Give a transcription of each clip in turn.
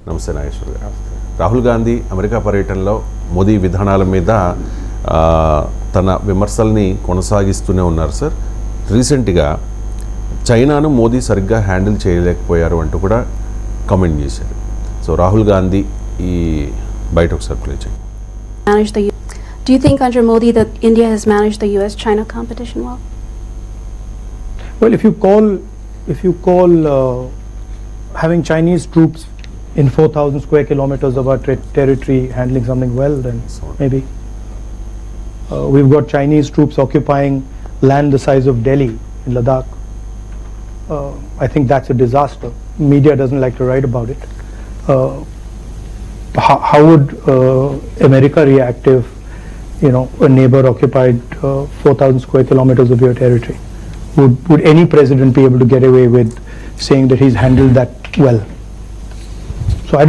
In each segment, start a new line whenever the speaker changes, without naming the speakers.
నమస్తే నాగేశ్వర్ గారు. రాహుల్ గాంధీ అమెరికా పర్యటనలో మోదీ విధానాల మీద తన విమర్శల్ని కొనసాగిస్తూనే ఉన్నారు సార్. రీసెంట్గా చైనాను మోదీ సరిగ్గా హ్యాండిల్ చేయలేకపోయారు అంటూ కూడా కామెంట్ చేశారు. సో రాహుల్ గాంధీ ఈ బయట ఒకసారి ప్లే చేయండి.
Do you think under Modi that India has managed the US-China competition well?
Well, if you call having Chinese troops in 4,000 square kilometers of our territory handling something well, then maybe. We've got Chinese troops occupying land the size of Delhi in Ladakh. I think that's a disaster. Media doesn't like to write about it. How would America react if a neighbor occupied 4,000 square kilometers of your territory? Would any president be able to get away with saying that he's handled that well? So I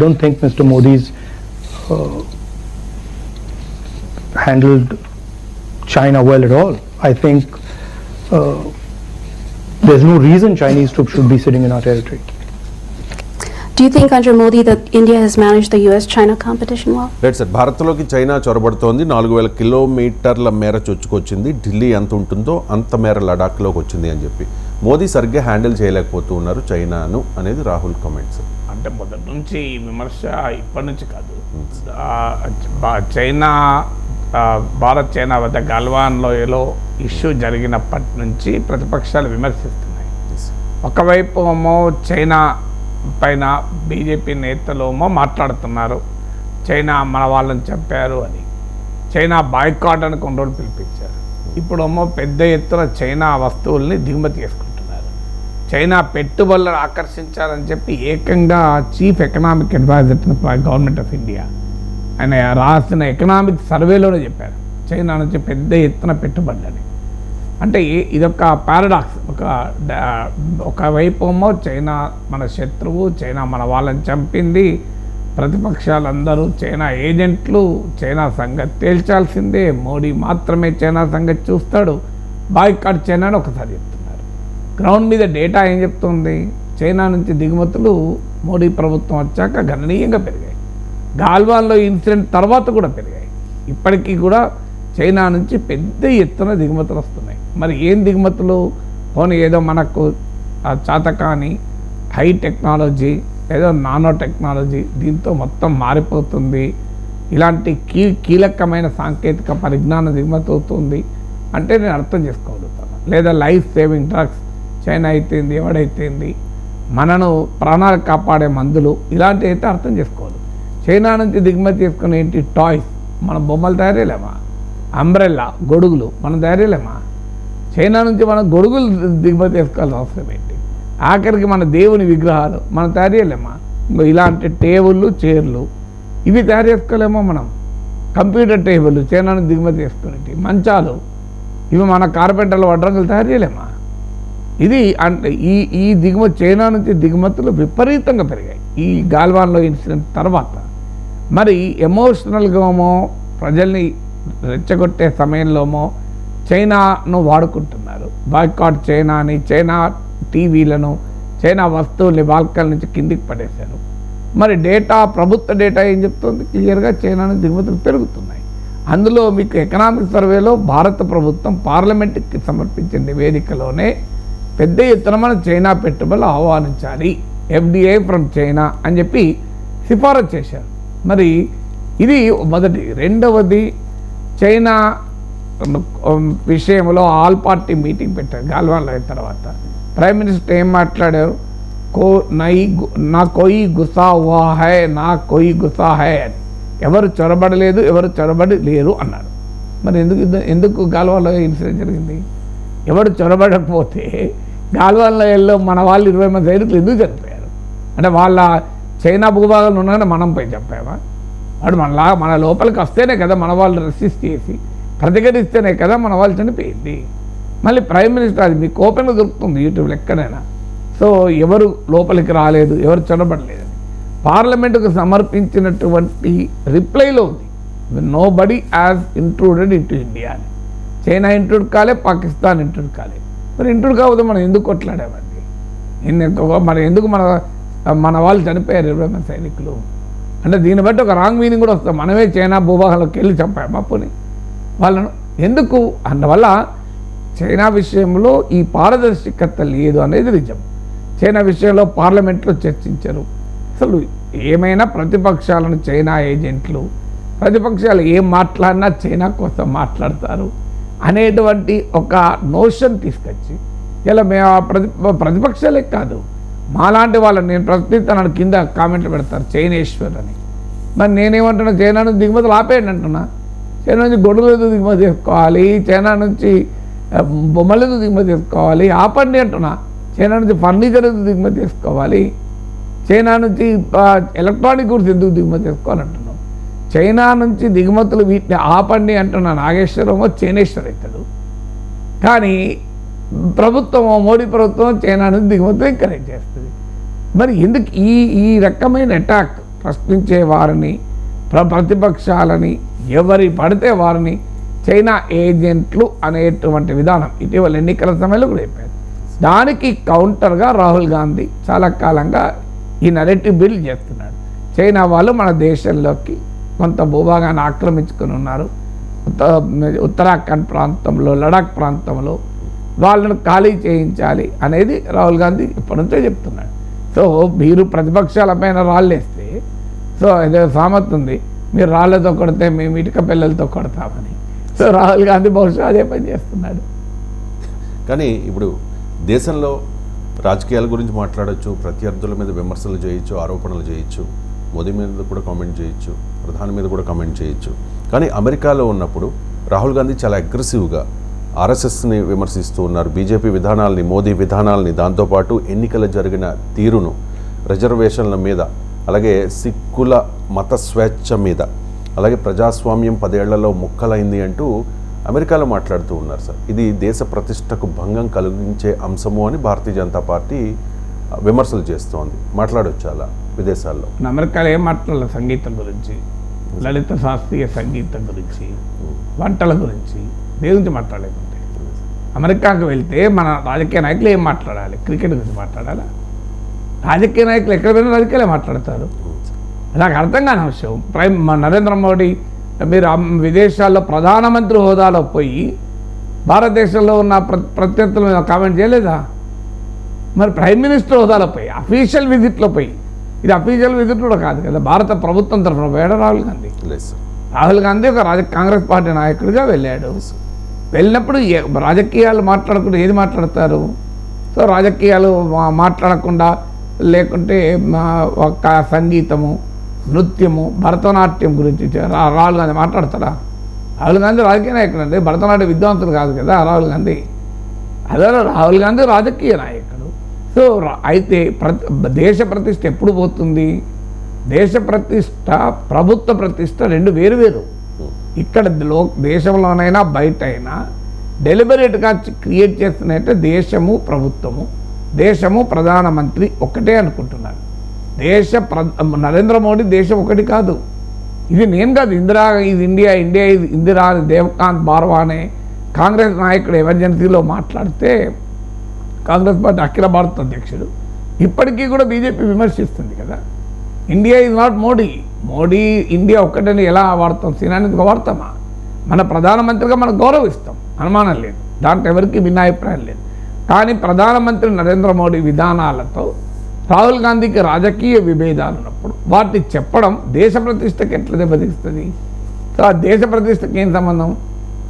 don't think Mr. Modi's handled China well at all. I think there's no reason Chinese troops should be sitting in our territory.
Do you think under Modi that India has managed the US-China competition well?
Right sir. భారత్లోకి China చొరబడుతోంది. 4,000 కిలోమీటర్ల మేర చొచ్చుకొచ్చింది. ఢిల్లీ ఎంత ఉంటుందో అంత మేర లడాఖ్లోకి వచ్చింది అని చెప్పి మోదీ సరిగ్గా హ్యాండిల్ చేయలేకపోతూ ఉన్నారు చైనాను అనేది రాహుల్ కామెంట్స్.
అంటే మొదటి నుంచి ఈ విమర్శ ఇప్పటి నుంచి కాదు. చైనా భారత్ చైనా వద్ద గల్వాన్ లోయలో ఇష్యూ జరిగినప్పటి నుంచి ప్రతిపక్షాలు విమర్శిస్తున్నాయి. ఒకవైపు ఏమో చైనా పైన బీజేపీ నేతలేమో మాట్లాడుతున్నారు, చైనా మన వాళ్ళని చంపారు అని. చైనా బాయ్కాట్ అని కొన్ని రోజులు పిలిపించారు. ఇప్పుడేమో పెద్ద ఎత్తున చైనా వస్తువుల్ని దిగుమతి చేసుకుంటున్నారు. చైనా పెట్టుబడులను ఆకర్షించాలని చెప్పి ఏకంగా chief economic adviser government of India ఆయన రాసిన ఎకనామిక్ సర్వేలోనే చెప్పారు చైనా నుంచి పెద్ద ఎత్తున పెట్టుబడులని. అంటే ఇదొక పారాడాక్స్. ఒకవైపు ఏమో చైనా మన శత్రువు, చైనా మన వాళ్ళని చంపింది, ప్రతిపక్షాలందరూ చైనా ఏజెంట్లు, చైనా సంగతి తేల్చాల్సిందే, మోడీ మాత్రమే చైనా సంగతి చూస్తాడు, బాయ్కాట్ చైనా అని ఒకసారి చెప్తున్నారు. గ్రౌండ్ మీద డేటా ఏం చెప్తుంది? చైనా నుంచి దిగుమతులు మోడీ ప్రభుత్వం వచ్చాక గణనీయంగా పెరిగాయి. గాల్వాన్లో ఇన్సిడెంట్ తర్వాత కూడా పెరిగాయి. ఇప్పటికీ కూడా చైనా నుంచి పెద్ద ఎత్తున దిగుమతులు వస్తున్నాయి. మరి ఏం దిగుమతులు? పోనీ ఏదో మనకు చాతకాని హై టెక్నాలజీ, ఏదో నానో టెక్నాలజీ, దీంతో మొత్తం మారిపోతుంది, ఇలాంటి కీలకమైన సాంకేతిక పరిజ్ఞానం దిగుమతి అవుతుంది అంటే నేను అర్థం చేసుకోగలుగుతాను. లేదా లైఫ్ సేవింగ్ డ్రగ్స్ చైనా అయితేంది, ఎవడైతేంది, మనను ప్రాణాలు కాపాడే మందులు, ఇలాంటివి అయితే అర్థం చేసుకోవాలి. చైనా నుంచి దిగుమతి చేసుకుని ఏంటి? టాయ్స్, మన బొమ్మలు తయారీలేమా? అంబ్రెల్లా, గొడుగులు మనం తయారీలేమా? చైనా నుంచి మనం గొడుగులు దిగుమతి చేసుకోవాల్సిన అవసరం ఏంటి? ఆఖరికి మన దేవుని విగ్రహాలు మనం తయారు చేయలేమా? ఇలాంటి టేబుళ్ళు, చైర్లు ఇవి తయారు చేసుకోలేమో మనం? కంప్యూటర్ టేబుల్ చైనా నుంచి దిగుమతి చేసుకునేవి, మంచాలు ఇవి మన కార్పెంటర్ల వడ్రంగులు తయారు చేయలేమా? ఇది అంటే ఈ దిగుమతి చైనా నుంచి దిగుమతులు విపరీతంగా పెరిగాయి ఈ గాల్వాన్లో ఇన్సిడెంట్ తర్వాత. మరి ఎమోషనల్గామో ప్రజల్ని రెచ్చగొట్టే సమయంలోమో చైనాను వాడుకుంటున్నారు. బాయ్కాట్ చైనా అని చైనా టీవీలను, చైనా వస్తువుల్ని బాల్కల్ నుంచి కిందికి పడేశారు. మరి డేటా, ప్రభుత్వ డేటా ఏం చెప్తుంది? క్లియర్గా చైనా నుంచి దిగుమతులు పెరుగుతున్నాయి. అందులో మీకు ఎకనామిక్ సర్వేలో భారత ప్రభుత్వం పార్లమెంట్కి సమర్పించిన నివేదికలోనే పెద్ద ఎత్తున మన చైనా పెట్టుబడులు ఆహ్వానించాలి, ఎఫ్డిఐ ఫ్రమ్ చైనా అని చెప్పి సిఫారసు చేశారు. మరి ఇది మొదటి. రెండవది, చైనా విషయంలో ఆల్ పార్టీ మీటింగ్ పెట్టారు గాల్వాన్లో అయిన తర్వాత. ప్రైమ్ మినిస్టర్ ఏం మాట్లాడారు? నా కోయి గుస్సా హువా హై, నా కోయి గుస్సా హై అని. ఎవరు చొరబడలేదు, ఎవరు చొరబడి లేరు అన్నారు. మరి ఎందుకు గాల్వాన్లో ఇన్సిడెంట్ జరిగింది? ఎవరు చొరబడకపోతే గాల్వాన్లో మన వాళ్ళు 20 మంది సైనికులు ఎందుకు చనిపోయారు? అంటే వాళ్ళ చైనా భూభాగంలో ఉన్నాగానే మనం పోయి చంపామా? వాడు మన లోపలికి వస్తేనే కదా మన వాళ్ళు రెసిస్ట్ చేసి ప్రతిఘటిస్తేనే కదా మన వాళ్ళు చనిపోయింది. మళ్ళీ ప్రైమ్ మినిస్టర్, అది మీకు ఓపెన్గా దొరుకుతుంది యూట్యూబ్లో ఎక్కడైనా. సో ఎవరు లోపలికి రాలేదు, ఎవరు చొరబడలేదని పార్లమెంటుకు సమర్పించినటువంటి రిప్లైలో ఉంది, nobody has intruded into India అని. చైనా ఇంట్రూడ్ కాలే, పాకిస్తాన్ ఇంట్రూడ్ కాలే. మరి ఇంట్రూడ్ కాకపోతే మనం ఎందుకు కొట్లాడామండి? మరి ఎందుకు మన మన వాళ్ళు చనిపోయారు 20 మంది సైనికులు అంటే దీన్ని బట్టి ఒక రాంగ్ మీనింగ్ కూడా వస్తుంది. మనమే చైనా భూభాగంలోకి వెళ్ళి చంపాము అప్పుని వాళ్ళను ఎందుకు అందువల్ల చైనా విషయంలో ఈ పారదర్శకత లేదు అనేది నిజం. చైనా విషయంలో పార్లమెంట్లో చర్చించరు. అసలు ఏమైనా ప్రతిపక్షాలను చైనా ఏజెంట్లు ప్రతిపక్షాలు ఏం మాట్లాడినా చైనా కోసం మాట్లాడతారు అనేటువంటి ఒక నోషన్ తీసుకొచ్చి ఇలా మేము ప్రతిపక్షాలే కాదు మాలాంటి వాళ్ళని నేను ప్రశ్నిస్తాను కింద కామెంట్లు పెడతారు చైనేశ్వర్ అని. మరి నేనేమంటున్నా చైనా నుంచి దిగుమతులు ఆపేయండి అంటున్నా. చైనా నుంచి గొడుగులు దిగుమతి చేసుకోవాలి, చైనా నుంచి బొమ్మలు దిగుమతి చేసుకోవాలి ఆపండి అంటున్నా. చైనా నుంచి ఫర్నిచర్ దిగుమతి చేసుకోవాలి, చైనా నుంచి ఎలక్ట్రానిక్ గుడ్స్ ఎందుకు దిగుమతి చేసుకోవాలంటున్నాం. చైనా నుంచి దిగుమతులు వీటిని ఆపండి అంటున్నా నాగేశ్వరమో చైనేశ్వర్ అవుతాడు. కానీ ప్రభుత్వమో మోడీ ప్రభుత్వం చైనా నుంచి దిగుమతులు ఎంకరేజ్ చేస్తుంది. మరి ఎందుకు ఈ రకమైన అటాక్ ప్రశ్నించే వారిని ప్రతిపక్షాలని ఎవరి పడితే వారిని చైనా ఏజెంట్లు అనేటువంటి విధానం ఇటీవల ఎన్నికల సమయంలో కూడా చెప్పారు. దానికి కౌంటర్గా రాహుల్ గాంధీ చాలా కాలంగా ఈ నరేటివ్ బిల్డ్ చేస్తున్నాడు. చైనా వాళ్ళు మన దేశంలోకి కొంత భూభాగాన్ని ఆక్రమించుకొని ఉన్నారు. ఉత్తరాఖండ్ ప్రాంతంలో లడాక్ ప్రాంతంలో వాళ్ళను ఖాళీ చేయించాలి అనేది రాహుల్ గాంధీ ఇప్పటి నుంచో చెప్తున్నాడు. సో మీరు ప్రతిపక్షాలపైన రాళ్ళేస్తే సో ఏదో సామెత ఉంది, మీరు రాళ్లతో కొడితే మేము ఇటుక పిల్లలతో కొడతామని. సో రాహుల్ గాంధీ బహుశా అదే పని చేస్తున్నాడు.
కానీ ఇప్పుడు దేశంలో రాజకీయాల గురించి మాట్లాడచ్చు, ప్రత్యర్థుల మీద విమర్శలు చేయొచ్చు, ఆరోపణలు చేయొచ్చు, మోదీ మీద కూడా కామెంట్ చేయొచ్చు, ప్రధాని మీద కూడా కామెంట్ చేయొచ్చు. కానీ అమెరికాలో ఉన్నప్పుడు రాహుల్ గాంధీ చాలా అగ్రెసివ్గా ఆర్ఎస్ఎస్ని విమర్శిస్తూ ఉన్నారు, బీజేపీ విధానాల్ని, మోదీ విధానాల్ని, దాంతోపాటు ఎన్నికలు జరిగిన తీరును, రిజర్వేషన్ల మీద, అలాగే సిక్కుల మత స్వేచ్ఛ మీద, అలాగే ప్రజాస్వామ్యం 10 ఏళ్లలో ముక్కలైంది అంటూ అమెరికాలో మాట్లాడుతూ ఉన్నారు సార్. ఇది దేశ ప్రతిష్టకు భంగం కలిగించే అంశము అని భారతీయ జనతా పార్టీ విమర్శలు చేస్తోంది. మాట్లాడొచ్చు అలా విదేశాల్లో?
అమెరికాలో ఏం మాట్లాడాలి? సంగీతం గురించి, లలిత శాస్త్రీయ సంగీతం గురించి, వంటల గురించి, దేని గురించి మాట్లాడలేకుంటే. అమెరికాకు వెళ్తే మన రాజకీయ నాయకులు ఏం మాట్లాడాలి? క్రికెట్ గురించి మాట్లాడాలా? రాజకీయ నాయకులు ఎక్కడ పోయినా రాజకీయాలే మాట్లాడతారు. నాకు అర్థం కాని విషయం. నరేంద్ర మోడీ మీరు విదేశాల్లో ప్రధానమంత్రి హోదాలో పోయి భారతదేశంలో ఉన్న ప్రత్యర్థుల మీద కామెంట్ చేయలేదా? మరి ప్రైమ్ మినిస్టర్ హోదాలో పోయి అఫీషియల్ విజిట్లో పోయి, ఇది అఫీషియల్ విజిట్ కూడా కాదు కదా, భారత ప్రభుత్వం తరఫున పోయాడు రాహుల్ గాంధీ. రాహుల్ గాంధీ ఒక కాంగ్రెస్ పార్టీ నాయకుడిగా వెళ్ళాడు. వెళ్ళినప్పుడు రాజకీయాలు మాట్లాడకుండా ఏది మాట్లాడతారు? సో రాజకీయాలు మాట్లాడకుండా లేకుంటే ఒక సంగీతము, నృత్యము, భరతనాట్యం గురించి రాహుల్ గాంధీ మాట్లాడతారా? రాహుల్ గాంధీ రాజకీయ నాయకుడు అండి, భరతనాట్య విద్వాంసులు కాదు కదా రాహుల్ గాంధీ. అదే రాహుల్ గాంధీ రాజకీయ నాయకుడు. సో అయితే దేశ ప్రతిష్ట ఎప్పుడు పోతుంది? దేశ ప్రతిష్ట, ప్రభుత్వ ప్రతిష్ట రెండు వేరు. ఇక్కడ దేశంలోనైనా బయట అయినా డెలిబరేట్గా క్రియేట్ చేస్తున్నట్టే దేశము ప్రభుత్వము, దేశము ప్రధానమంత్రి ఒకటే అనుకుంటున్నారు. నరేంద్ర మోడీ దేశం ఒకటి కాదు. ఇది నేను కాదు, ఇది ఇండియా ఇది ఇందిరా దేవకాంత్ బార్వా అనే కాంగ్రెస్ నాయకుడు ఎమర్జెన్సీలో మాట్లాడితే, కాంగ్రెస్ పార్టీ అఖిల భారత అధ్యక్షుడు ఇప్పటికీ కూడా బీజేపీ విమర్శిస్తుంది కదా, India is not Modi, India ఒక్కటని ఎలా వాడతాం? సినానిగా వాడతామా? మన ప్రధానమంత్రిగా మనం గౌరవిస్తాం, అనుమానం లేదు, దాంట్లో ఎవరికి భిన్నాభిప్రాయం లేదు. కానీ ప్రధానమంత్రి నరేంద్ర మోడీ విధానాలతో రాహుల్ గాంధీకి రాజకీయ విభేదాలు ఉన్నప్పుడు వాటిని చెప్పడం దేశ ప్రతిష్టకి ఎట్లా దెబ్బతీస్తుంది? సో ఆ దేశ ప్రతిష్టకి ఏం సంబంధం?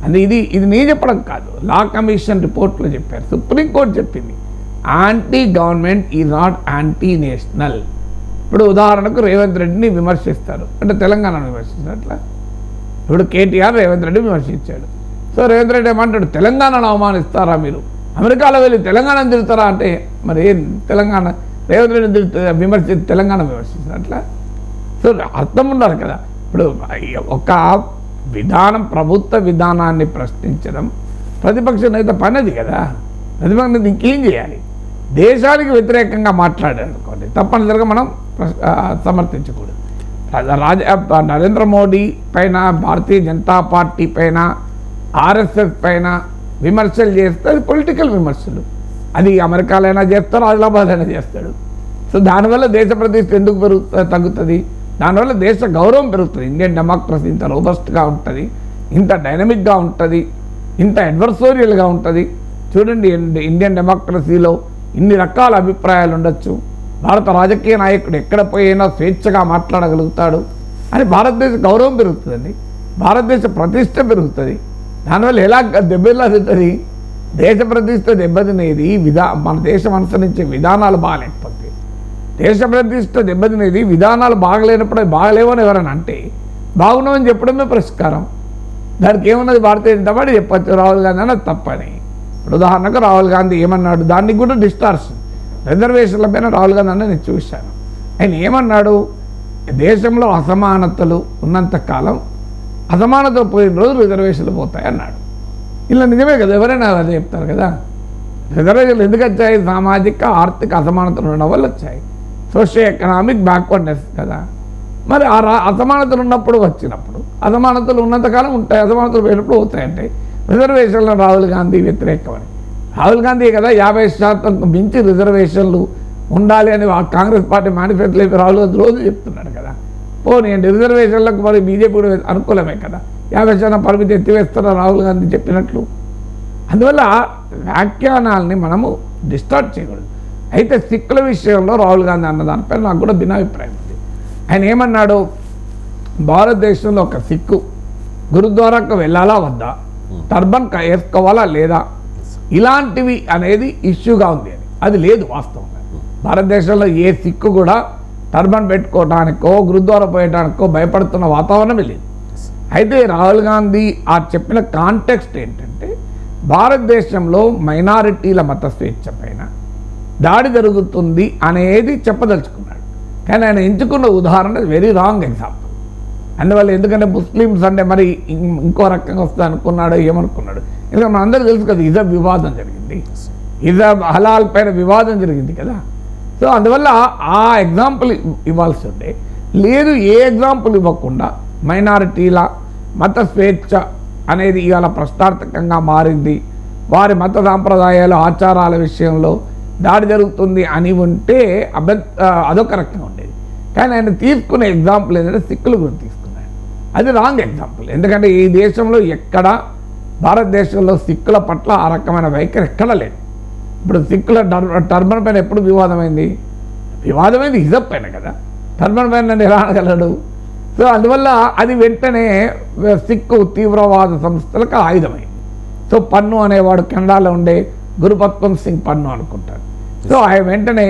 అది ఇది నేను చెప్పడం కాదు, లా కమిషన్ రిపోర్ట్లో చెప్పారు, సుప్రీంకోర్టు చెప్పింది, anti government is not anti national. ఇప్పుడు ఉదాహరణకు రేవంత్ రెడ్డిని విమర్శిస్తారు అంటే తెలంగాణను విమర్శించినట్ల. ఇప్పుడు కేటీఆర్ రేవంత్ రెడ్డి విమర్శించాడు. సో రేవంత్ రెడ్డి ఏమంటాడు, తెలంగాణను అవమానిస్తారా మీరు? అమెరికాలో వెళ్ళి తెలంగాణను తిరుగుతారా అంటే మరి ఏం తెలంగాణ రేవంత్ రెడ్డి తెలంగాణ విమర్శించినట్ల? సో అర్థం ఉండాలి కదా. ఇప్పుడు ఒక విధానం, ప్రభుత్వ విధానాన్ని ప్రశ్నించడం ప్రతిపక్ష నేత పనిది కదా. ప్రతిపక్ష నేత ఇంకేం చేయాలి? దేశానికి వ్యతిరేకంగా మాట్లాడారనుకోండి, తప్పనిసరిగా మనం సమర్థించకూడదు. నరేంద్ర మోడీ పైన, భారతీయ జనతా పార్టీ పైన, ఆర్ఎస్ఎస్ పైన విమర్శలు చేస్తే అది పొలిటికల్ విమర్శలు. అది అమెరికాలో అయినా చేస్తారు, ఆదిలాబాద్ అయినా చేస్తాడు. సో దానివల్ల దేశ ప్రతిష్ట ఎందుకు తగ్గుతుంది? దానివల్ల దేశ గౌరవం పెరుగుతుంది. ఇండియన్ డెమోక్రసీ ఇంత రోబస్ట్గా ఉంటుంది, ఇంత డైనమిక్గా ఉంటుంది, ఇంత అడ్వర్సోరియల్గా ఉంటుంది. చూడండి, ఇండియన్ డెమోక్రసీలో ఇన్ని రకాల అభిప్రాయాలు ఉండొచ్చు. భారత రాజకీయ నాయకుడు ఎక్కడ పోయినా స్వేచ్ఛగా మాట్లాడగలుగుతాడు అని భారతదేశ గౌరవం పెరుగుతుందండి, భారతదేశ ప్రతిష్ట పెరుగుతుంది. దానివల్ల ఎలా దెబ్బతింటుంది? దేశ ప్రతిష్ట దెబ్బతినేది మన దేశం అనుసరించే విధానాలు బాగాలేకపోతే, దేశ ప్రతిష్ట దెబ్బతినేది విధానాలు బాగలేనప్పుడు బాగలేవని ఎవరైనా అంటే బాగున్నామని చెప్పడమే పరిష్కారం. దానికి ఏమున్నది? భారతీయ జనతా పార్టీ చెప్పచ్చు రాహుల్ గాంధీ అన్నది తప్పని. ఇప్పుడు ఉదాహరణకు రాహుల్ గాంధీ ఏమన్నాడు? దానికి కూడా డిస్టార్షన్, రిజర్వేషన్ల పైన రాహుల్ గాంధీ అన్న నేను చూశాను. ఆయన ఏమన్నాడు? దేశంలో అసమానతలు ఉన్నంతకాలం, అసమానతలు పోయిన రోజు రిజర్వేషన్లు పోతాయి అన్నాడు. ఇలా నిజమే కదా, ఎవరైనా అదే చెప్తారు కదా. రిజర్వేషన్లు ఎందుకు వచ్చాయి? సామాజిక ఆర్థిక అసమానతలు ఉండడం వల్ల వచ్చాయి, సోషియో ఎకనామిక్ బ్యాక్వర్డ్నెస్ కదా. మరి ఆ అసమానతలు ఉన్నప్పుడు వచ్చినప్పుడు, అసమానతలు ఉన్నంతకాలం ఉంటాయి, అసమానతలు పోయినప్పుడు పోతాయంటే రిజర్వేషన్లు రాహుల్ గాంధీ వ్యతిరేకమని. రాహుల్ గాంధీ కదా 50% మించి రిజర్వేషన్లు ఉండాలి అని కాంగ్రెస్ పార్టీ మేనిఫెస్టోలో రాహుల్ గాంధీ రోజు చెప్తున్నాడు కదా. పోనీయండి, రిజర్వేషన్లకు మరి బీజేపీ కూడా అనుకూలమే కదా, 50% పరిమితి ఎత్తివేస్తారని రాహుల్ గాంధీ చెప్పినట్లు. అందువల్ల వ్యాఖ్యానాలని మనము డిస్టార్ట్ చేయకూడదు. అయితే సిక్కుల విషయంలో రాహుల్ గాంధీ అన్న దానిపై నాకు కూడా భిన్నాభిప్రాయం ఉంది. ఆయన ఏమన్నాడు? భారతదేశంలో ఒక సిక్కు గురుద్వారాకు వెళ్ళాలా వద్దా, టర్బన్ వేసుకోవాలా లేదా, ఇలాంటివి అనేది ఇష్యూగా ఉంది అని. అది లేదు వాస్తవంగా. భారతదేశంలో ఏ సిక్కు కూడా టర్బన్ పెట్టుకోవడానికో గురుద్వారా పోయడానికో భయపడుతున్న వాతావరణమే లేదు. అయితే రాహుల్ గాంధీ ఆ చెప్పిన కాంటెక్స్ట్ ఏంటంటే, భారతదేశంలో మైనారిటీల మత స్వేచ్ఛ పైన దాడి జరుగుతుంది అనేది చెప్పదలుచుకున్నాడు. కానీ ఆయన ఎంచుకున్న ఉదాహరణ వెరీ రాంగ్ ఎగ్జాంపుల్. అందువల్ల ఎందుకంటే ముస్లిమ్స్ అంటే మరి ఇంకో రకంగా వస్తుంది అనుకున్నాడు, ఏమనుకున్నాడు? ఎందుకంటే మన అందరూ తెలుసు కదా, ఇజబ్ వివాదం జరిగింది, ఇజబ్ హలాల్ పైన వివాదం జరిగింది కదా. సో అందువల్ల ఆ ఎగ్జాంపుల్ ఇవ్వాల్సి ఉండే, లేదు ఏ ఎగ్జాంపుల్ ఇవ్వకుండా మైనారిటీల మత స్వేచ్ఛ అనేది ఇవాళ ప్రశ్నార్థకంగా మారింది, వారి మత సాంప్రదాయాలు ఆచారాల విషయంలో దాడి జరుగుతుంది అని ఉంటే అదొక రకంగా ఉండేది. కానీ ఆయన తీసుకునే ఎగ్జాంపుల్ ఏంటంటే సిక్కుల గురించి తీసుకున్నాడు. అది రాంగ్ ఎగ్జాంపుల్. ఎందుకంటే ఈ దేశంలో ఎక్కడ, భారతదేశంలో సిక్కుల పట్ల ఆ రకమైన వైఖరి ఎక్కడా లేదు. ఇప్పుడు సిక్కుల టర్బన్ పైన ఎప్పుడు వివాదమైంది హిజబ్ పైన కదా, టర్బన్ పైన ఎలా అనగలడు? సో అందువల్ల అది వెంటనే సిక్కు తీవ్రవాద సంస్థలకు ఆయుధమైంది. సో పన్ను అనేవాడు కెనడాలో ఉండే గురుపత్వం సింగ్ పన్ను అనుకుంటాడు. సో ఆయన వెంటనే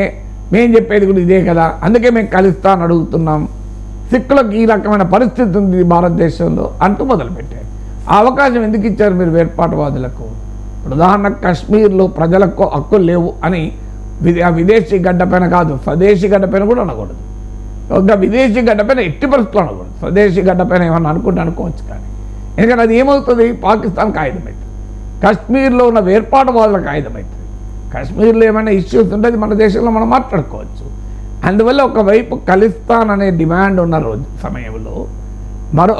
మేము చెప్పేది కూడా ఇదే కదా, అందుకే మేము కలుస్తా అని అడుగుతున్నాం, సిక్కులకు ఈ రకమైన పరిస్థితి ఉంది భారతదేశంలో అంటూ మొదలుపెట్టారు. ఆ అవకాశం ఎందుకు ఇచ్చారు మీరు వేర్పాటువాదులకు? ఇప్పుడు ఉదాహరణకు కాశ్మీర్లో ప్రజలకు హక్కులు లేవు అని విదేశీ గడ్డపైన కాదు, స్వదేశీ గడ్డపైన కూడా అనకూడదు. ఒక విదేశీ గడ్డపైన ఎట్టి పరిస్థితులు అనకూడదు. స్వదేశీ గడ్డపైన ఏమన్నా అనుకోవచ్చు, కానీ ఎందుకంటే అది ఏమవుతుంది? పాకిస్తాన్కి ఆయుధమవుతుంది, కాశ్మీర్లో ఉన్న వేర్పాటువాదులకు ఆయుధమవుతుంది. కాశ్మీర్లో ఏమైనా ఇష్యూస్ ఉంటే అది మన దేశంలో మనం మాట్లాడుకోవచ్చు. అందువల్ల ఒకవైపు ఖలిస్తాన్ అనే డిమాండ్ ఉన్న రోజు సమయంలో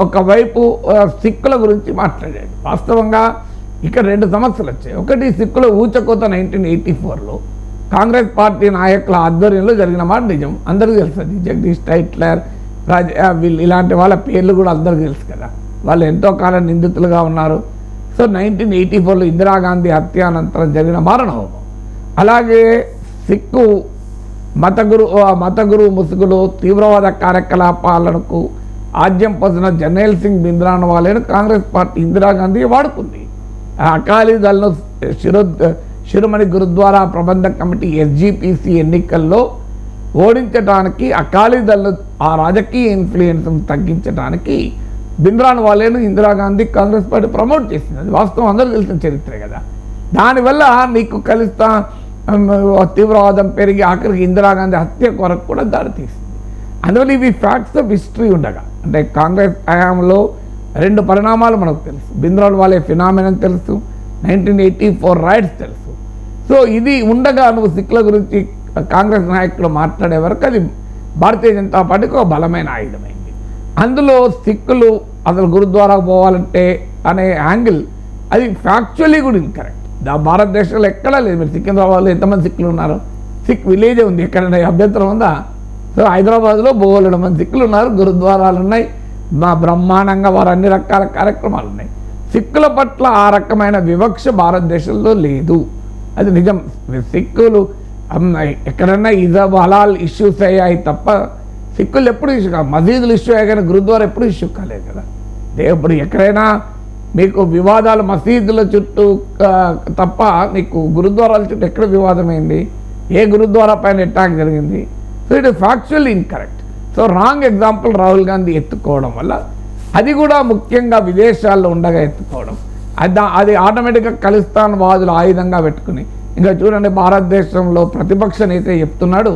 ఒకవైపు సిక్కుల గురించి మాట్లాడాడు. వాస్తవంగా ఇక్కడ 2 సమస్యలు వచ్చాయి. ఒకటి, సిక్కుల ఊచకోత 1984లో కాంగ్రెస్ పార్టీ నాయకుల ఆధ్వర్యంలో జరిగిన మాట నిజం, అందరికీ తెలుసు. జగదీష్ టైట్లర్, వీళ్ళు ఇలాంటి వాళ్ళ పేర్లు కూడా అందరికీ తెలుసు కదా. వాళ్ళు ఎంతో కాలం నిందితులుగా ఉన్నారు. సో 1984లో ఇందిరాగాంధీ హత్య అనంతరం జరిగిన మారణహోమం, అలాగే సిక్కు మతగురు ముసుగులో తీవ్రవాద కార్యకలాపాలకు ఆద్యం పొందిన జర్నైల్ సింగ్ భింద్రాన్వాలేను కాంగ్రెస్ పార్టీ ఇందిరాగాంధీ వాడుకుంది. అకాలీదళ్ను శిరోమణి గురుద్వారా ప్రబంధక కమిటీ SGPC ఎన్నికల్లో ఓడించడానికి, అకాలీదళ్ను ఆ రాజకీయ ఇన్ఫ్లుయెన్స్ తగ్గించడానికి భింద్రాన్వాలేను ఇందిరాగాంధీ కాంగ్రెస్ పార్టీ ప్రమోట్ చేసింది. అది వాస్తవం, అందరూ తెలిసిన చరిత్రే కదా. దానివల్ల నీకు తీవ్రవాదం పెరిగి ఆఖరికి ఇందిరాగాంధీ హత్య కొరకు కూడా దారితీసింది. అందువల్ల ఇవి ఫ్యాక్ట్స్ ఆఫ్ హిస్టరీ ఉండగా, అంటే కాంగ్రెస్ హయాంలో 2 పరిణామాలు మనకు తెలుసు. భింద్రాన్వాలే ఫినామినన్ తెలుసు, 1984 రైట్స్ తెలుసు. సో ఇది ఉండగా నువ్వు సిక్కుల గురించి కాంగ్రెస్ నాయకులు మాట్లాడే వరకు అది భారతీయ జనతా పార్టీకి ఒక బలమైన ఆయుధమైంది. అందులో సిక్కులు అసలు గురుద్వారాకు పోవాలంటే అనే యాంగిల్ అది ఫ్యాక్చువల్లీ కూడా ఇన్కరెక్ట్. భారతదేశంలో ఎక్కడా లేదు. మీరు సికింద్రాబాద్లో ఎంతమంది సిక్కులు ఉన్నారు? సిక్ విలేజే ఉంది, ఎక్కడైనా అభ్యంతరం ఉందా? సో హైదరాబాద్లో బోలెడు మంది సిక్కులు ఉన్నారు, గురుద్వారాలు ఉన్నాయి, మా బ్రహ్మాండంగా వారు అన్ని రకాల కార్యక్రమాలు ఉన్నాయి. సిక్కుల పట్ల ఆ రకమైన వివక్ష భారతదేశంలో లేదు, అది నిజం. సిక్కులు ఎక్కడన్నా ఇజబ్ హలాల్ ఇష్యూస్ అయ్యాయి తప్ప సిక్కులు ఎప్పుడు ఇష్యూ కాదు. మసీదులు ఇష్యూ అయ్యాయి కానీ గురుద్వారా ఎప్పుడు ఇష్యూ కాలేదు కదా. ఇప్పుడు ఎక్కడైనా మీకు వివాదాలు మసీదుల చుట్టూ తప్ప నీకు గురుద్వారాల చుట్టూ ఎక్కడ వివాదమైంది? ఏ గురుద్వారా పైన అటాక్ జరిగింది? So it is factually incorrect. So wrong example Rahul Gandhi ఎత్తుకోవడం వల్ల, అది కూడా ముఖ్యంగా విదేశాల్లో ఉండగా ఎత్తుకోవడం, అది ఆటోమేటిక్గా ఖలిస్తాన్ వాదులు ఆయుధంగా పెట్టుకుని, ఇంకా చూడండి భారతదేశంలో ప్రతిపక్ష నేత చెప్తున్నాడు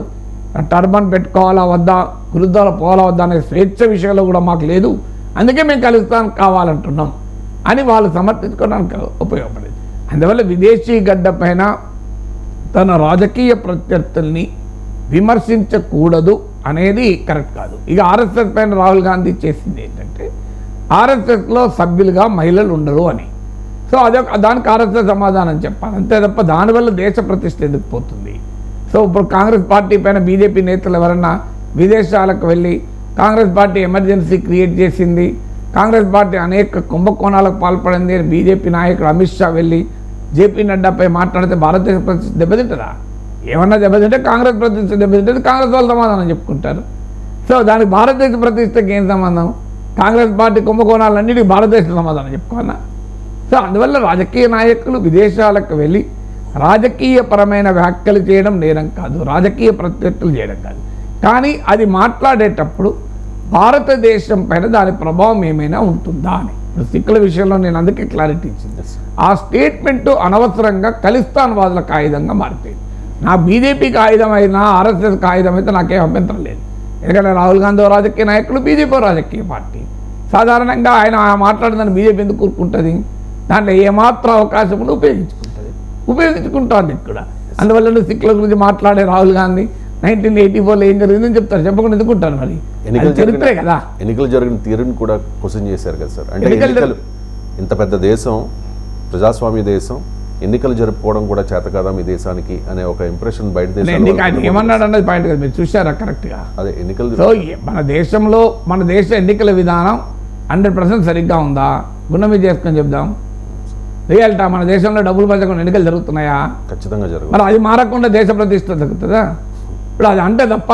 టర్బన్ పెట్టుకోవాలా వద్దా, గురుద్వారా పోవాలా వద్దా అనే స్వేచ్ఛ విషయంలో కూడా మాకు లేదు, అందుకే మేము ఖలిస్తాన్ కావాలంటున్నాం అని వాళ్ళు సమర్థించుకోవడానికి ఉపయోగపడేది. అందువల్ల విదేశీ గడ్డ పైన తన రాజకీయ ప్రత్యర్థుల్ని విమర్శించకూడదు అనేది కరెక్ట్ కాదు. ఇక ఆర్ఎస్ఎస్ పైన రాహుల్ గాంధీ చేసింది ఏంటంటే, ఆర్ఎస్ఎస్లో సభ్యులుగా మహిళలు ఉండరు అని. సో దానికి ఆర్ఎస్ఎస్ సమాధానం చెప్పాలి, అంతే తప్ప దానివల్ల దేశ ప్రతిష్ట ఎందుకు పోతుంది? సో ఇప్పుడు కాంగ్రెస్ పార్టీ పైన బీజేపీ నేతలు ఎవరన్నా విదేశాలకు వెళ్ళి కాంగ్రెస్ పార్టీ ఎమర్జెన్సీ క్రియేట్ చేసింది, కాంగ్రెస్ పార్టీ అనేక కుంభకోణాలకు పాల్పడింది అని బీజేపీ నాయకుడు అమిత్ షా వెళ్ళి జేపీ నడ్డాపై మాట్లాడితే భారతదేశ ప్రతిష్ట దెబ్బతింటుందా? ఏమన్నా దెబ్బతింటే కాంగ్రెస్ ప్రతిష్ట దెబ్బతింటే కాంగ్రెస్ వాళ్ళు సమాధానం చెప్పుకుంటారు. సో దానికి భారతదేశ ప్రతిష్టకి ఏం సంబంధం? కాంగ్రెస్ పార్టీ కుంభకోణాలన్నిటికీ భారతదేశ సమాధానం చెప్పుకోవాలా? సో అందువల్ల రాజకీయ నాయకులు విదేశాలకు వెళ్ళి రాజకీయపరమైన వ్యాఖ్యలు చేయడం నేరం కాదు, రాజకీయ ప్రత్యర్థులు చేయడం కాదు. కానీ అది మాట్లాడేటప్పుడు భారతదేశం పైన దాని ప్రభావం ఏమైనా ఉంటుందా అని. ఇప్పుడు సిక్కుల విషయంలో నేను అందుకే క్లారిటీ ఇచ్చింది. ఆ స్టేట్మెంటు అనవసరంగా ఖలిస్తాన్ వాదులకు ఆయుధంగా మారిపోయింది. నా బీజేపీకి ఆయుధం అయినా ఆర్ఎస్ఎస్కి ఆయుధం అయితే నాకేం అభ్యంతరం లేదు. ఎందుకంటే రాహుల్ గాంధీ రాజకీయ నాయకులు, బీజేపీ రాజకీయ పార్టీ. సాధారణంగా ఆయన మాట్లాడిందని బీజేపీ ఎందుకు కూరుకుంటుంది? దాంట్లో ఏమాత్రం అవకాశం ఉంటే ఉపయోగించుకుంటుంది ఇక్కడ. అందువల్ల సిక్కుల గురించి మాట్లాడే రాహుల్ గాంధీ 1984లో ఏం జరిగిందని చెప్తారు, చెప్పకుండా ఎందుకుంటారు? మరి చరిత్రే కదా.
ఎన్నికలు జరిగిన తీరుని కూడా క్వశ్చన్ చేశారు కదా సార్. అంటే ఎన్నికలు, ఇంత పెద్ద దేశం, ప్రజాస్వామ్య దేశం, ఎన్నికలు జరుపుకోవడం కూడా చేత కదా మీ దేశానికి అనే ఒక ఇంప్రెషన్ బయట దేశం
ఏమన్నాడు అన్నది పాయింట్ కదా, మీరు చూసారా కరెక్ట్గా?
అదే ఎన్నికలు.
సో మన దేశంలో మన దేశ ఎన్నికల విధానం 100% సరిగ్గా ఉందా? గుండె మీద చేసుకొని చెప్దాం. రియాలిటా మన దేశంలో డబ్బులు పంచకుండా ఎన్నికలు జరుగుతున్నాయా?
ఖచ్చితంగా జరుగుతుంది.
మరి అది మారకుండా దేశ ప్రతిష్ట జరుగుతుందా? ఇప్పుడు అది అంటే తప్ప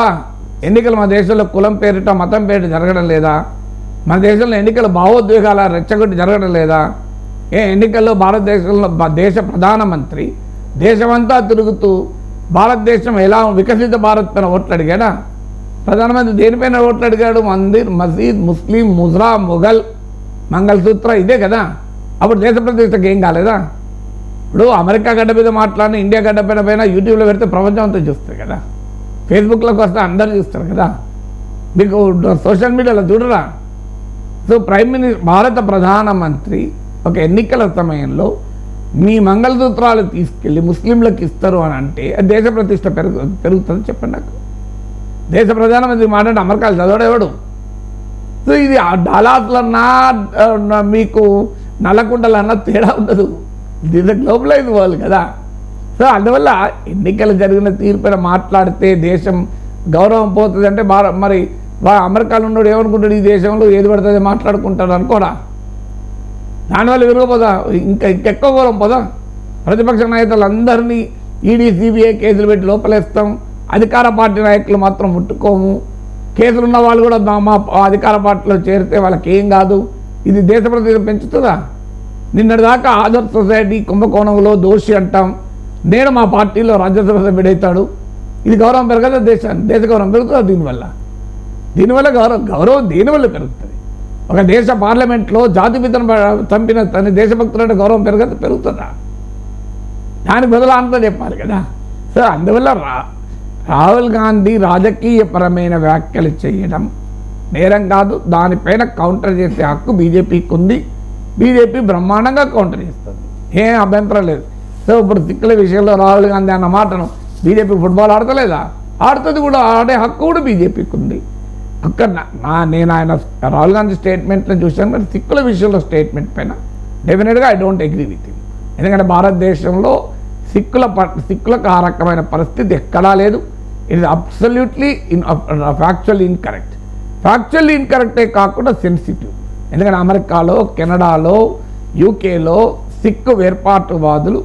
ఎన్నికలు మన దేశంలో కులం పేరిట మతం పేరిట జరగడం లేదా? మన దేశంలో ఎన్నికల భావోద్వేగాల రెచ్చగొట్టి జరగడం లేదా? ఎన్నికల్లో భారతదేశంలో దేశ ప్రధానమంత్రి దేశమంతా తిరుగుతూ భారతదేశం ఎలా వికసిత భారత్ పైన ఓట్లు అడిగాడా? ప్రధానమంత్రి దేనిపైన ఓట్లు అడిగాడు? మందిర్, మసీద్, ముస్లిం, ముజ్రా, మొఘల్, మంగళసూత్ర, ఇదే కదా. అప్పుడు దేశ ప్రతిష్టకి ఏం కాలేదా? ఇప్పుడు అమెరికా గడ్డ మీద మాట్లాడిన ఇండియా గడ్డ పైన యూట్యూబ్లో పెడితే ప్రపంచం అంతా చూస్తారు కదా, ఫేస్బుక్లోకి వస్తే అందరూ చూస్తారు కదా, మీకు సోషల్ మీడియాలో చూడరా? సో భారత ప్రధానమంత్రి ఒక ఎన్నికల సమయంలో మీ మంగళసూత్రాలు తీసుకెళ్ళి ముస్లింలకు ఇస్తారు అని అంటే దేశ ప్రతిష్ట పెరుగుతుంది? చెప్పండి నాకు. దేశ ప్రధానమంత్రి మాట్లాడి అమెరికాలు చదవడేవాడు. సో ఇది డాలాస్లన్నా మీకు నల్లకుండలన్నా తేడా ఉండదు. దిస్ ద గ్లోబలైజ్ వరల్డ్ కదా. సో అందువల్ల ఎన్నికలు జరిగిన తీర్పున మాట్లాడితే దేశం గౌరవం పోతుంది అంటే మరి అమెరికాలో ఉన్నాడు ఏమనుకుంటాడు? ఈ దేశంలో ఏది పడుతుంది మాట్లాడుకుంటాడు అనుకోడా? దానివల్ల విరగపోదా? ఇంకెక్కువ గౌరవం పోదా? ప్రతిపక్ష నాయకులందరినీ ఈడీ, సిబిఐ కేసులు పెట్టి లోపలేస్తాం, అధికార పార్టీ నాయకులు మాత్రం ముట్టుకోము, కేసులు ఉన్న వాళ్ళు కూడా మా అధికార పార్టీలో చేరితే వాళ్ళకి ఏం కాదు. ఇది దేశ ప్రతిష్ట పెంచుతుందా? నిన్నటిదాకా ఆదర్శ్ సొసైటీ కుంభకోణంలో దోషి అంటాం, నేను మా పార్టీలో రాజ్యసభ సభ్యుడవుతాడు. ఇది గౌరవం పెరగదా? దేశ గౌరవం పెరుగుతుందా? దీనివల్ల గౌరవం దేనివల్ల పెరుగుతుంది? ఒక దేశ పార్లమెంట్లో జాతిపితను చంపిన తన దేశభక్తులంటే గౌరవం పెరుగుతుందా? దానికి బదులు అంతా చెప్పాలి కదా. సో అందువల్ల రాహుల్ గాంధీ రాజకీయపరమైన వ్యాఖ్యలు చేయడం నేరం కాదు. దానిపైన కౌంటర్ చేసే హక్కు బీజేపీకి ఉంది. బీజేపీ బ్రహ్మాండంగా కౌంటర్ చేస్తుంది, ఏం అభ్యంతరం లేదు. సో ఇప్పుడు సిక్కుల విషయంలో రాహుల్ గాంధీ అన్న మాటను బీజేపీ ఫుట్బాల్ ఆడతలేదా? ఆడుతుంది కూడా, ఆడే హక్కు కూడా బీజేపీకి ఉంది. అక్కడ నేను ఆయన రాహుల్ గాంధీ స్టేట్మెంట్ని చూశాను, మరి సిక్కుల విషయంలో స్టేట్మెంట్ పైన డెఫినెట్గా I don't agree with him. ఎందుకంటే భారతదేశంలో సిక్కులకు ఆ రకమైన పరిస్థితి ఎక్కడా లేదు. It is absolutely factually incorrect. Factually ఇన్కరెక్టే కాకుండా సెన్సిటివ్. ఎందుకంటే అమెరికాలో, కెనడాలో, యూకేలో సిక్కు వేర్పాటువాదులు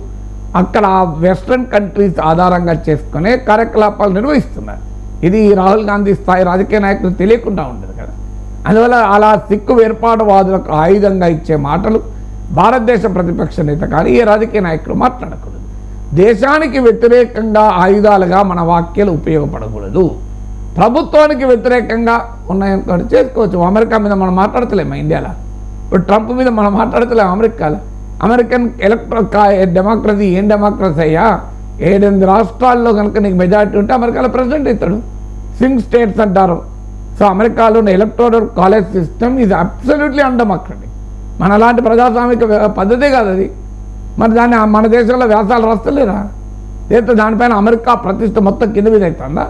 అక్కడ వెస్ట్రన్ కంట్రీస్ ఆధారంగా చేసుకునే కార్యకలాపాలు నిర్వహిస్తున్నారు. ఇది రాహుల్ గాంధీ స్థాయి రాజకీయ నాయకులు తెలియకుండా ఉండదు కదా. అందువల్ల అలా సిక్కు వేర్పాటువాదులకు ఆయుధంగా ఇచ్చే మాటలు భారతదేశ ప్రతిపక్ష నేత కానీ ఏ రాజకీయ నాయకులు మాట్లాడకూడదు. దేశానికి వ్యతిరేకంగా ఆయుధాలుగా మన వాక్యాలు ఉపయోగపడకూడదు. ప్రభుత్వానికి వ్యతిరేకంగా ఉన్నాయనుకోండి చేసుకోవచ్చు. అమెరికా మీద మనం మాట్లాడతలేము ఇండియాలో. ఇప్పుడు ట్రంప్ మీద మనం మాట్లాడతలేము అమెరికాలో. అమెరికన్ డెమోక్రసీ ఏం డెమోక్రసీ అయ్యా? 7 రాష్ట్రాల్లో కనుక నీకు మెజారిటీ ఉంటే అమెరికాలో ప్రెసిడెంట్ అవుతాడు. స్వింగ్ స్టేట్స్ అంటారు. సో అమెరికాలో ఉన్న electoral college system is absolutely undemocratic. మన అలాంటి ప్రజాస్వామిక పద్ధతే కాదు అది. మరి దాన్ని మన దేశంలో వ్యాసాలు రాస్తలేరా? లేకపోతే దానిపైన అమెరికా ప్రతిష్ట మొత్తం కింద మీద అవుతుందా?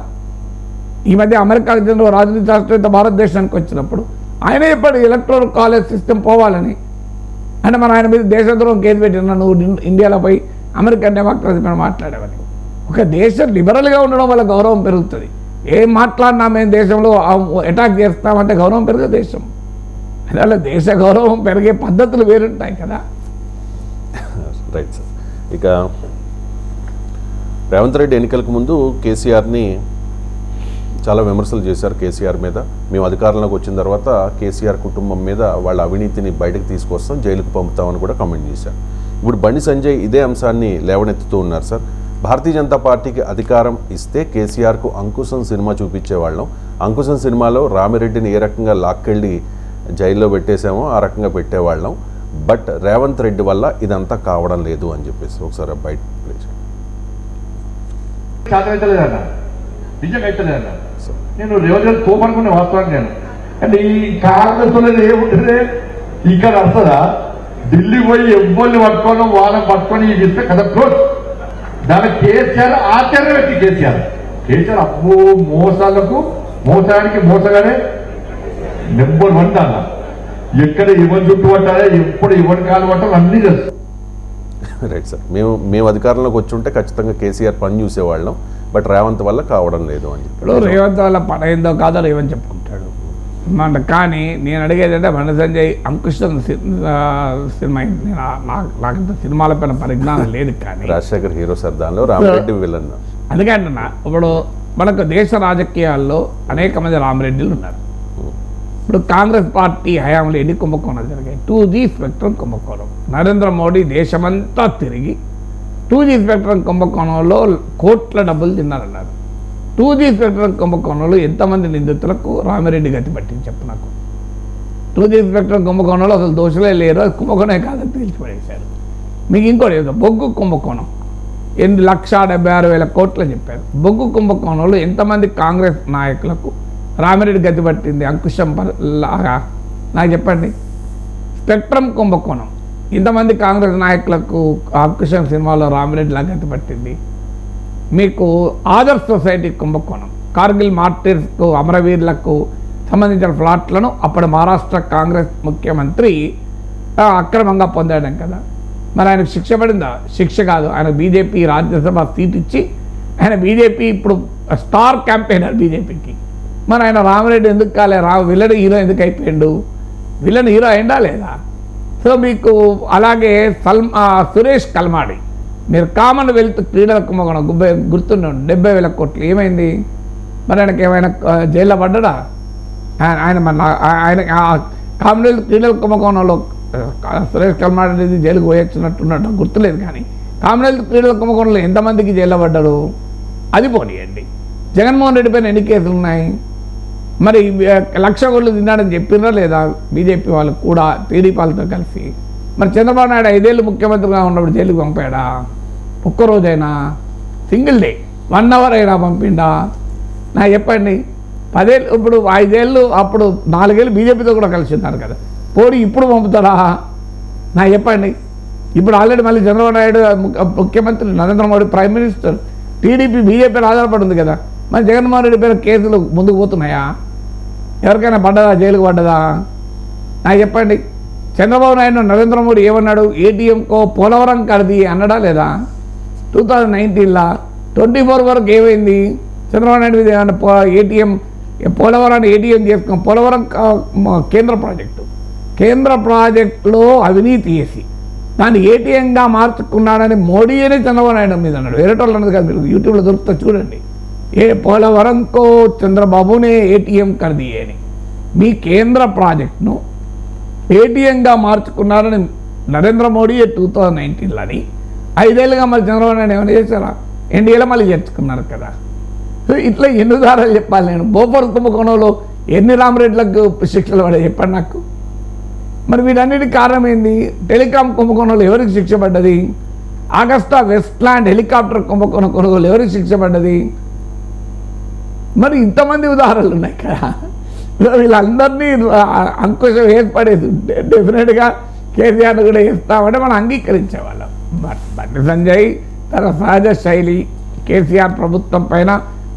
ఈ మధ్య అమెరికాకు చెందిన రాజనీతి శాస్త్రవేత్త భారతదేశానికి వచ్చినప్పుడు ఆయన చెప్పాడు ఎలక్టోరల్ కాలేజ్ సిస్టమ్ పోవాలని. అంటే మన ఆయన మీద దేశద్రోహం కేసు పెట్టినా నువ్వు ఇండియాలో పోయి అమెరికన్ డెమోక్రసీ పైన మాట్లాడేవని. ఒక దేశం లిబరల్గా ఉండడం వల్ల గౌరవం పెరుగుతుంది. ఏం మాట్లాడినా మేము దేశంలో అటాక్ చేస్తామంటే గౌరవం పెరిగే దేశం. అందువల్ల దేశ గౌరవం పెరిగే పద్ధతులు వేరుంటాయి కదా.
Right sir. ఇక రేవంత్ రెడ్డి ఎన్నికలకు ముందు కేసీఆర్ని చాలా విమర్శలు చేశారు కేసీఆర్ మీద. మేము అధికారంలోకి వచ్చిన తర్వాత కేసీఆర్ కుటుంబం మీద వాళ్ళ అవినీతిని బయటకు తీసుకొస్తాం, జైలుకు పంపుతామని కూడా కామెంట్ చేశారు. ఇప్పుడు బండి సంజయ్ ఇదే అంశాన్ని లేవనెత్తుతూ ఉన్నారు సార్. భారతీయ జనతా పార్టీకి అధికారం ఇస్తే కేసీఆర్కు అంకుశం సినిమా చూపించేవాళ్ళం. అంకుశం సినిమాలో రామిరెడ్డిని ఏ రకంగా లాక్కెళ్ళి జైల్లో పెట్టేశామో ఆ రకంగా పెట్టేవాళ్ళం. బట్ రేవంత్ రెడ్డి వల్ల ఇదంతా కావడం లేదు అని చెప్పేసి ఒకసారి బయట
నేను రేవంత్ కోపనుకునే వాస్తవానికి నేను అంటే ఈ కాంగ్రెస్ అనేది ఏముంటుంది ఇక్కడ వస్తుందా? ఢిల్లీ పోయి ఎవ్వరిని పట్టుకోవడం వాళ్ళని పట్టుకొని ఇది ఇస్తే కదా క్లోజ్. దాని కేసీఆర్ ఆచరణ పెట్టి కేసీఆర్ అబ్బో మోసానికి మోసగానే నెంబర్ 1 దాన్న. ఎక్కడ ఇవ్వని చుట్టూ పట్టాలి, ఎప్పుడు ఇవ్వని కాలు పట్టాలి అన్నీ తెలుసు.
Right sir. మేము అధికారంలోకి వచ్చి ఉంటే ఖచ్చితంగా కేసీఆర్ పని చూసేవాళ్ళం. బట్ రేవంత్ వల్ల కావడం లేదు అని చెప్పి.
ఇప్పుడు రేవంత్ వల్ల పని అయిందో కాదో రేవంత్ చెప్పుకుంటాడు. కానీ నేను అడిగేది అంటే బండి సంజయ్ అంకుశం సినిమా నాకు సినిమాల పైన పరిజ్ఞానం లేదు. కానీ
రాజశేఖర్ హీరో సార్, దానిలో రామిరెడ్డి విలన్.
అందుకే అంటున్నా, ఇప్పుడు మనకు దేశ రాజకీయాల్లో అనేక మంది రామిరెడ్డిలు ఉన్నారు. ఇప్పుడు కాంగ్రెస్ పార్టీ హయాంలో ఎన్ని కుంభకోణాలు జరిగాయి? 2G స్పెక్ట్రమ్ కుంభకోణం. నరేంద్ర మోడీ దేశమంతా తిరిగి 2G స్పెక్ట్రమ్ కుంభకోణంలో కోట్ల డబ్బులు తిన్నారన్నారు. 2G స్పెక్ట్రమ్ కుంభకోణంలో ఎంతమంది నిందితులకు రామిరెడ్డి గతి పట్టింది చెప్పు నాకు. 2G స్పెక్ట్రమ్ కుంభకోణంలో అసలు దోషులే లేరు, అది కుంభకోణమే కాదని తేల్చిపడేశారు. మీకు ఇంకోటి బొగ్గు కుంభకోణం 1,76,000 కోట్లు చెప్పారు. బొగ్గు కుంభకోణంలో ఎంతమంది కాంగ్రెస్ నాయకులకు రామిరెడ్డి గతి పట్టింది అంకుశం లాగా నాకు చెప్పండి. స్పెక్ట్రమ్ కుంభకోణం ఇంతమంది కాంగ్రెస్ నాయకులకు అంకుశం సినిమాలో రామిరెడ్డి లాగా గతి పట్టింది. మీకు ఆదర్శ్ సొసైటీ కుంభకోణం, కార్గిల్ మార్టిర్స్కు అమరవీరులకు సంబంధించిన ఫ్లాట్లను అప్పుడు మహారాష్ట్ర కాంగ్రెస్ ముఖ్యమంత్రి అక్రమంగా పొందాడు కదా. మరి ఆయనకు శిక్ష పడిందా? శిక్ష కాదు, ఆయన బీజేపీ రాజ్యసభ సీట్ ఇచ్చి ఆయన బీజేపీ ఇప్పుడు స్టార్ క్యాంపెయినర్ బీజేపీకి. మరి ఆయన రామిరెడ్డి ఎందుకు కాలే? విలన్ హీరో ఎందుకు అయిపోయాడు? విలన్ హీరో అయిందా లేదా? సో మీకు అలాగే సురేష్ కల్మాడి, మీరు కామన్వెల్త్ క్రీడల కుంభకోణం గుర్తుండండి, 70,000 కోట్లు ఏమైంది? మరి ఆయనకి ఏమైనా జైల్లో పడ్డా? ఆయన కామన్వెల్త్ క్రీడల కుంభకోణంలో సురేష్ కల్మాడి అనేది జైలుకు పోయొచ్చినట్టున్నట్టు గుర్తులేదు. కానీ కామన్వెల్త్ క్రీడల కుంభకోణంలో ఎంతమందికి జైల్లో పడ్డారు? అది పోనీయండి. జగన్మోహన్ రెడ్డి పైన ఎన్ని కేసులు ఉన్నాయి? మరి 1,00,000 కోట్లు తిన్నాడని చెప్పినా లేదా బీజేపీ వాళ్ళు కూడా టీడీపీ వాళ్ళతో కలిసి? మరి చంద్రబాబు నాయుడు 5 ఏళ్ళు ముఖ్యమంత్రిగా ఉన్నప్పుడు జైలుకి పంపాడా? ఒక్కరోజైనా సింగిల్ డే 1 అవర్ అయినా పంపిండా? నాకు చెప్పండి. 10 ఏళ్ళు ఇప్పుడు 5 ఏళ్ళు అప్పుడు 4 ఏళ్ళు బీజేపీతో కూడా కలిసి ఉన్నారు కదా, పోనీ ఇప్పుడు పంపుతారా? నాకు చెప్పండి. ఇప్పుడు ఆల్రెడీ మళ్ళీ చంద్రబాబు నాయుడు ముఖ్యమంత్రి, Narendra Modi prime minister, TDP బీజేపీలో ఆధారపడి ఉంది కదా. మరి జగన్మోహన్ రెడ్డి పేరు కేసులు ముందుకు పోతున్నాయా? ఎవరికైనా పడ్డదా? జైలుకు పడ్డదా? నాకు చెప్పండి. చంద్రబాబు నాయుడు నరేంద్ర మోడీ ఏమన్నాడు? ఏటీఎంకో పోలవరం కడిది అన్నాడా లేదా? 2019లా 24 వరకు ఏమైంది? చంద్రబాబు నాయుడు మీద ఏమన్నా ఏటీఎం పోలవరాన్ని ఏటీఎం చేసుకున్నాం. పోలవరం కేంద్ర ప్రాజెక్టులో అవినీతి చేసి దాన్ని ఏటీఎంగా మార్చుకున్నాడని మోడీ అనే చంద్రబాబు నాయుడు మీద అన్నాడు. వేరే వాళ్ళు అన్నది కాదు, మీరు యూట్యూబ్లో దొరుకుతా చూడండి. పోలవరంకో చంద్రబాబునే ఏటీఎం కర్దియే అని మీ కేంద్ర ప్రాజెక్టును ఏటీఎంగా మార్చుకున్నారని నరేంద్ర మోడీ 2019లోని 5 ఏళ్ళుగా మరి చంద్రబాబు నాయుడు ఏమైనా చేశారా? ఎన్డీఏలో మళ్ళీ చేర్చుకున్నారు కదా. సో ఇట్లా ఎన్ని ఉదాహరణలు చెప్పాలి నేను? బోఫర్ కుంభకోణంలో ఎన్ని రామరెడ్లకు శిక్షలు పడే చెప్పండి నాకు. మరి వీటన్నిటికి కారణం ఏంది? టెలికాం కుంభకోణంలో ఎవరికి శిక్ష పడ్డది? ఆగస్టా వెస్ట్లాండ్ హెలికాప్టర్ కుంభకోణం కొనుగోలు ఎవరికి శిక్ష పడ్డది? మరి ఇంతమంది ఉదాహరణలు ఉన్నాయి కదా. వీళ్ళందరినీ అంకుశం ఏర్పడేది డెఫినెట్గా కేసీఆర్ను కూడా వేస్తామంటే మనం అంగీకరించేవాళ్ళం. బండి సంజయ్ తన సహజ శైలి కేసీఆర్ ప్రభుత్వం పైన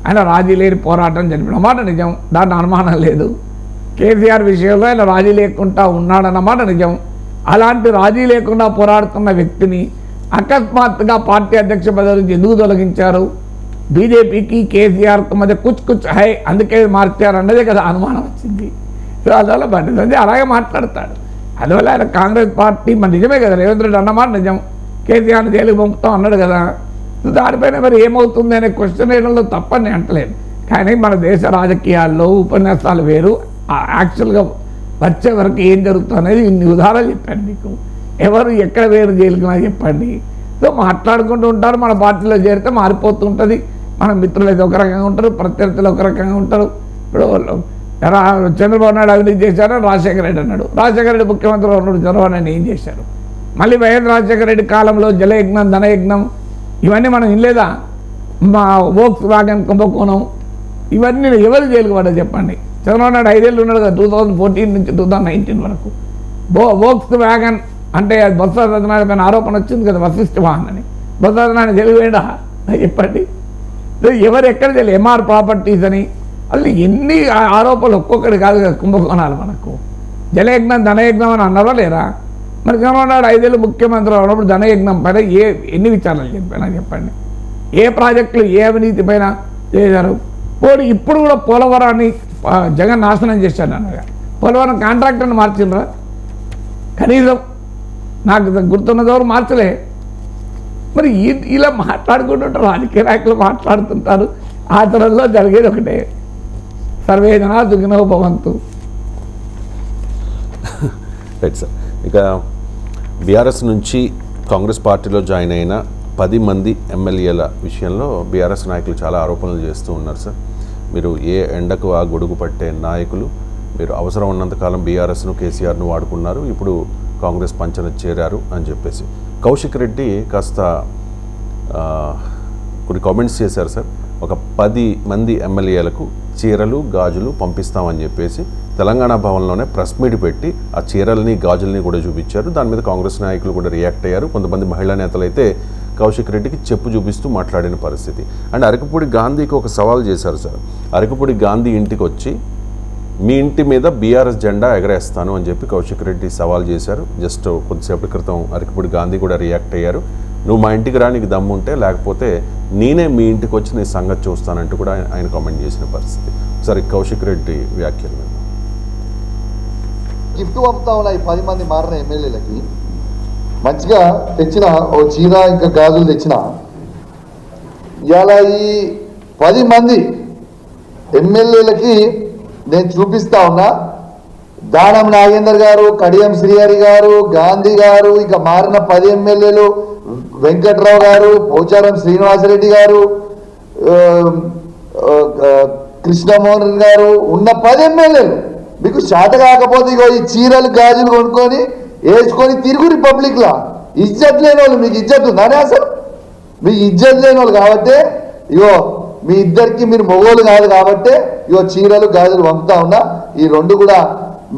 ఆయన రాజీ లేని పోరాటం జరిపిన మాట నిజం, దాన్ని అనుమానం లేదు. కేసీఆర్ విషయంలో ఆయన రాజీ లేకుండా ఉన్నాడన్నమాట నిజం. అలాంటి రాజీ లేకుండా పోరాడుతున్న వ్యక్తిని అకస్మాత్తుగా పార్టీ అధ్యక్ష పదవి నుంచి ఎందుకు తొలగించారు? బీజేపీకి కేసీఆర్కు మధ్య కుచ్ హై, అందుకే మార్చారు అన్నదే కదా అనుమానం వచ్చింది. సో అందువల్ల బండి సంజయ్ అలాగే మాట్లాడతాడు. అందువల్ల ఆయన కాంగ్రెస్ పార్టీ మరి నిజమే కదా, రేవంత్ రెడ్డి అన్నమాట నిజం, కేసీఆర్ని జైలుకి పంపుతాం అన్నాడు కదా. సో దానిపైన మరి ఏమవుతుంది అనే క్వశ్చన్ వేయడంలో తప్పని నేను అంటలేను. కానీ మన దేశ రాజకీయాల్లో ఉపన్యాసాలు వేరు, యాక్చువల్గా వచ్చే వరకు ఏం జరుగుతుంది అనేది ఇన్ని ఉదాహరణలు చెప్పాను మీకు. ఎవరు ఎక్కడ వేరు జైలుకి చెప్పండి. సో మాట్లాడుకుంటూ ఉంటారు, మన పార్టీలో చేరితే మారిపోతుంటుంది. మన మిత్రులు అయితే ఒక రకంగా ఉంటారు, ప్రత్యర్థులు ఒక రకంగా ఉంటారు. ఇప్పుడు చంద్రబాబు నాయుడు అవినీతి చేశారని రాజశేఖర రెడ్డి అన్నాడు. రాజశేఖర రెడ్డి ముఖ్యమంత్రి ఉన్నాడు, చంద్రబాబు నాయుడు ఏం చేశారు? మళ్ళీ వైఎస్ రాజశేఖర రెడ్డి కాలంలో జలయజ్ఞం ధనయజ్ఞం ఇవన్నీ మనం వినలేదా? మా వోక్స్ వ్యాగన్ కుంభకోణం ఇవన్నీ ఎవరు జైలుకు పడ్డా చెప్పండి? చంద్రబాబు నాయుడు 5 ఏళ్ళు ఉన్నాడు కదా, 2014 నుంచి 2019 వరకు. వోక్స్ వ్యాగన్ అంటే అది బొత్స సత్యనారాయణ పైన ఆరోపణ వచ్చింది కదా, వశిష్ఠ వాహన్ అని. బొత్స సత్యనారాయణ జైలు వేయడా చెప్పండి? ఎవరు ఎక్కడ తెలియదు, ఎంఆర్ ప్రాపర్టీస్ అని అసలు ఎన్ని ఆరోపణలు, ఒక్కొక్కటి కాదు కదా కుంభకోణాలు మనకు. జలయజ్ఞం ధనయజ్ఞం అని అన్నారా లేరా? మరి చంద్రబాబు నాయుడు 5 ఏళ్ళు ముఖ్యమంత్రి ఉన్నప్పుడు ధనయజ్ఞం పైన ఎన్ని విచారణలు చెప్పినా చెప్పండి? ఏ ప్రాజెక్టులు ఏ అవినీతి పైన చేశారు? పోనీ ఇప్పుడు కూడా పోలవరాన్ని జగన్ నాశనం చేశాడు అన్నగా, పోలవరం కాంట్రాక్టర్ని మార్చిండ్రా? కనీసం నాకు గుర్తున్నదెవరు మార్చలే. మరి ఇలా మాట్లాడుకుంటుంటారు, రాజకీయ నాయకులు మాట్లాడుతుంటారు. ఆచరణలో జరిగేది ఒకటే, సర్వే జనా సుఖినో భవంతు.
Right sir. ఇక బీఆర్ఎస్ నుంచి కాంగ్రెస్ పార్టీలో జాయిన్ అయిన 10 మంది ఎమ్మెల్యేల విషయంలో బీఆర్ఎస్ నాయకులు చాలా ఆరోపణలు చేస్తూ ఉన్నారు సార్. మీరు ఏ ఎండకు ఆ గొడుగు పట్టే నాయకులు, మీరు అవసరం ఉన్నంతకాలం బీఆర్ఎస్ను కేసీఆర్ను వాడుకున్నారు, ఇప్పుడు కాంగ్రెస్ పంచన చేరారు అని చెప్పేసి కౌశిక్ రెడ్డి కాస్త కొన్ని కామెంట్స్ చేశారు సార్. ఒక 10 మంది ఎమ్మెల్యేలకు చీరలు గాజులు పంపిస్తామని చెప్పేసి తెలంగాణ భవన్లోనే ప్రెస్ మీట్ పెట్టి ఆ చీరల్ని గాజుల్ని కూడా చూపించారు. దాని మీద కాంగ్రెస్ నాయకులు కూడా రియాక్ట్ అయ్యారు. కొంతమంది మహిళా నేతలు అయితే కౌశిక్ రెడ్డికి చెప్పు చూపిస్తూ మాట్లాడిన పరిస్థితి. అండ్ అరకపూడి గాంధీకి ఒక సవాల్ చేశారు సార్. అరకపూడి గాంధీ ఇంటికి వచ్చి మీ ఇంటి మీద బీఆర్ఎస్ జెండా ఎగరేస్తాను అని చెప్పి కౌశిక్ రెడ్డి సవాల్ చేశారు. జస్ట్ కొద్దిసేపటి క్రితం అరకపూడి గాంధీ కూడా రియాక్ట్ అయ్యారు. నువ్వు మా ఇంటికి రా, నీకు దమ్ము ఉంటే, లేకపోతే నేనే మీ ఇంటికి వచ్చి నీ సంగతి చూస్తానంటూ కూడా ఆయన కామెంట్ చేసిన పరిస్థితి. ఒకసారి కౌశిక్ రెడ్డి వ్యాఖ్యలు విన్నాం.
గిఫ్ట్ పంపుతా ఉన్నాయి 10 మంది మారిన ఎమ్మెల్యేలకి. మంచిగా తెచ్చిన ఓ చీర ఇంకా గాజులు తెచ్చిన ఇలా ఈ 10 మంది ఎమ్మెల్యేలకి నేను చూపిస్తా ఉన్నా. దానం నాగేందర్ గారు, కడియం శ్రీహరి గారు, గాంధీ గారు, ఇక మారిన 10 ఎమ్మెల్యేలు, వెంకట్రావు గారు, పోచారం శ్రీనివాసరెడ్డి గారు, కృష్ణమోహన్ గారు ఉన్న 10 ఎమ్మెల్యేలు మీకు శాత కాకపోతే ఇగో ఈ చీరలు గాజులు కొనుక్కొని వేసుకొని తిరుగు రిపబ్లిక్ లా. ఇజ్జత్ లేని వాళ్ళు, మీకు ఇజ్జత్ ఉందానే అసలు? మీకు ఇజ్జత్ లేని వాళ్ళు కాబట్టి ఇగో మీ ఇద్దరికి మీరు మొగోలు కాదు కాబట్టి ఇగో చీరలు గాజులు పంపుతా ఉన్నా. ఈ 2 కూడా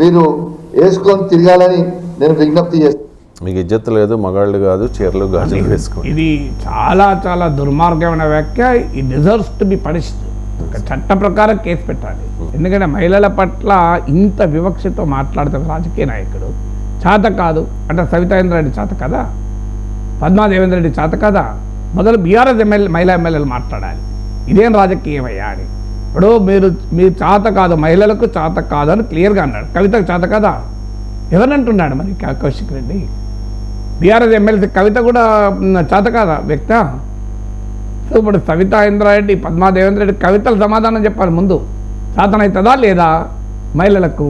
మీరు వేసుకొని తిరగాలని నేను విజ్ఞప్తి చేస్తాను.
మీకు ఇజ్జత్ లేదు, మగాళ్ళు కాదు, చీరలు గాజులు వేసుకోండి.
ఇది చాలా చాలా దుర్మార్గమైన వ్యాఖ్య. ఈ డిజర్వ్స్ టు బి పనిష్డ్. చట్ట ప్రకారం కేసు పెట్టాలి. ఎందుకంటే మహిళల పట్ల ఇంత వివక్షతో మాట్లాడుతున్న రాజకీయ నాయకుడు చేత కాదు అంటే సవితా ఇంద్రారెడ్డి చేత కదా, పద్మాదేవేంద్ర రెడ్డి చేత కదా, మొదలు బీఆర్ఎస్ మహిళా ఎమ్మెల్యేలు మాట్లాడాలి. ఇదేం రాజకీయమయ్యా అని. ఇప్పుడు మీరు చేత కాదు, మహిళలకు చేత కాదు అని క్లియర్గా అన్నాడు. కవితకు చేత కదా ఎవరంటున్నాడు మరి కౌశిక్ రెడ్డి? బీఆర్ఎస్ ఎమ్మెల్సీ కవిత కూడా చేత కాదా వ్యక్త? సో ఇప్పుడు సవితా ఇంద్రారెడ్డి, పద్మా దేవేంద్ర రెడ్డి కవితలు సమాధానం చెప్పాలి ముందు. చేతనవుతుందా లేదా మహిళలకు?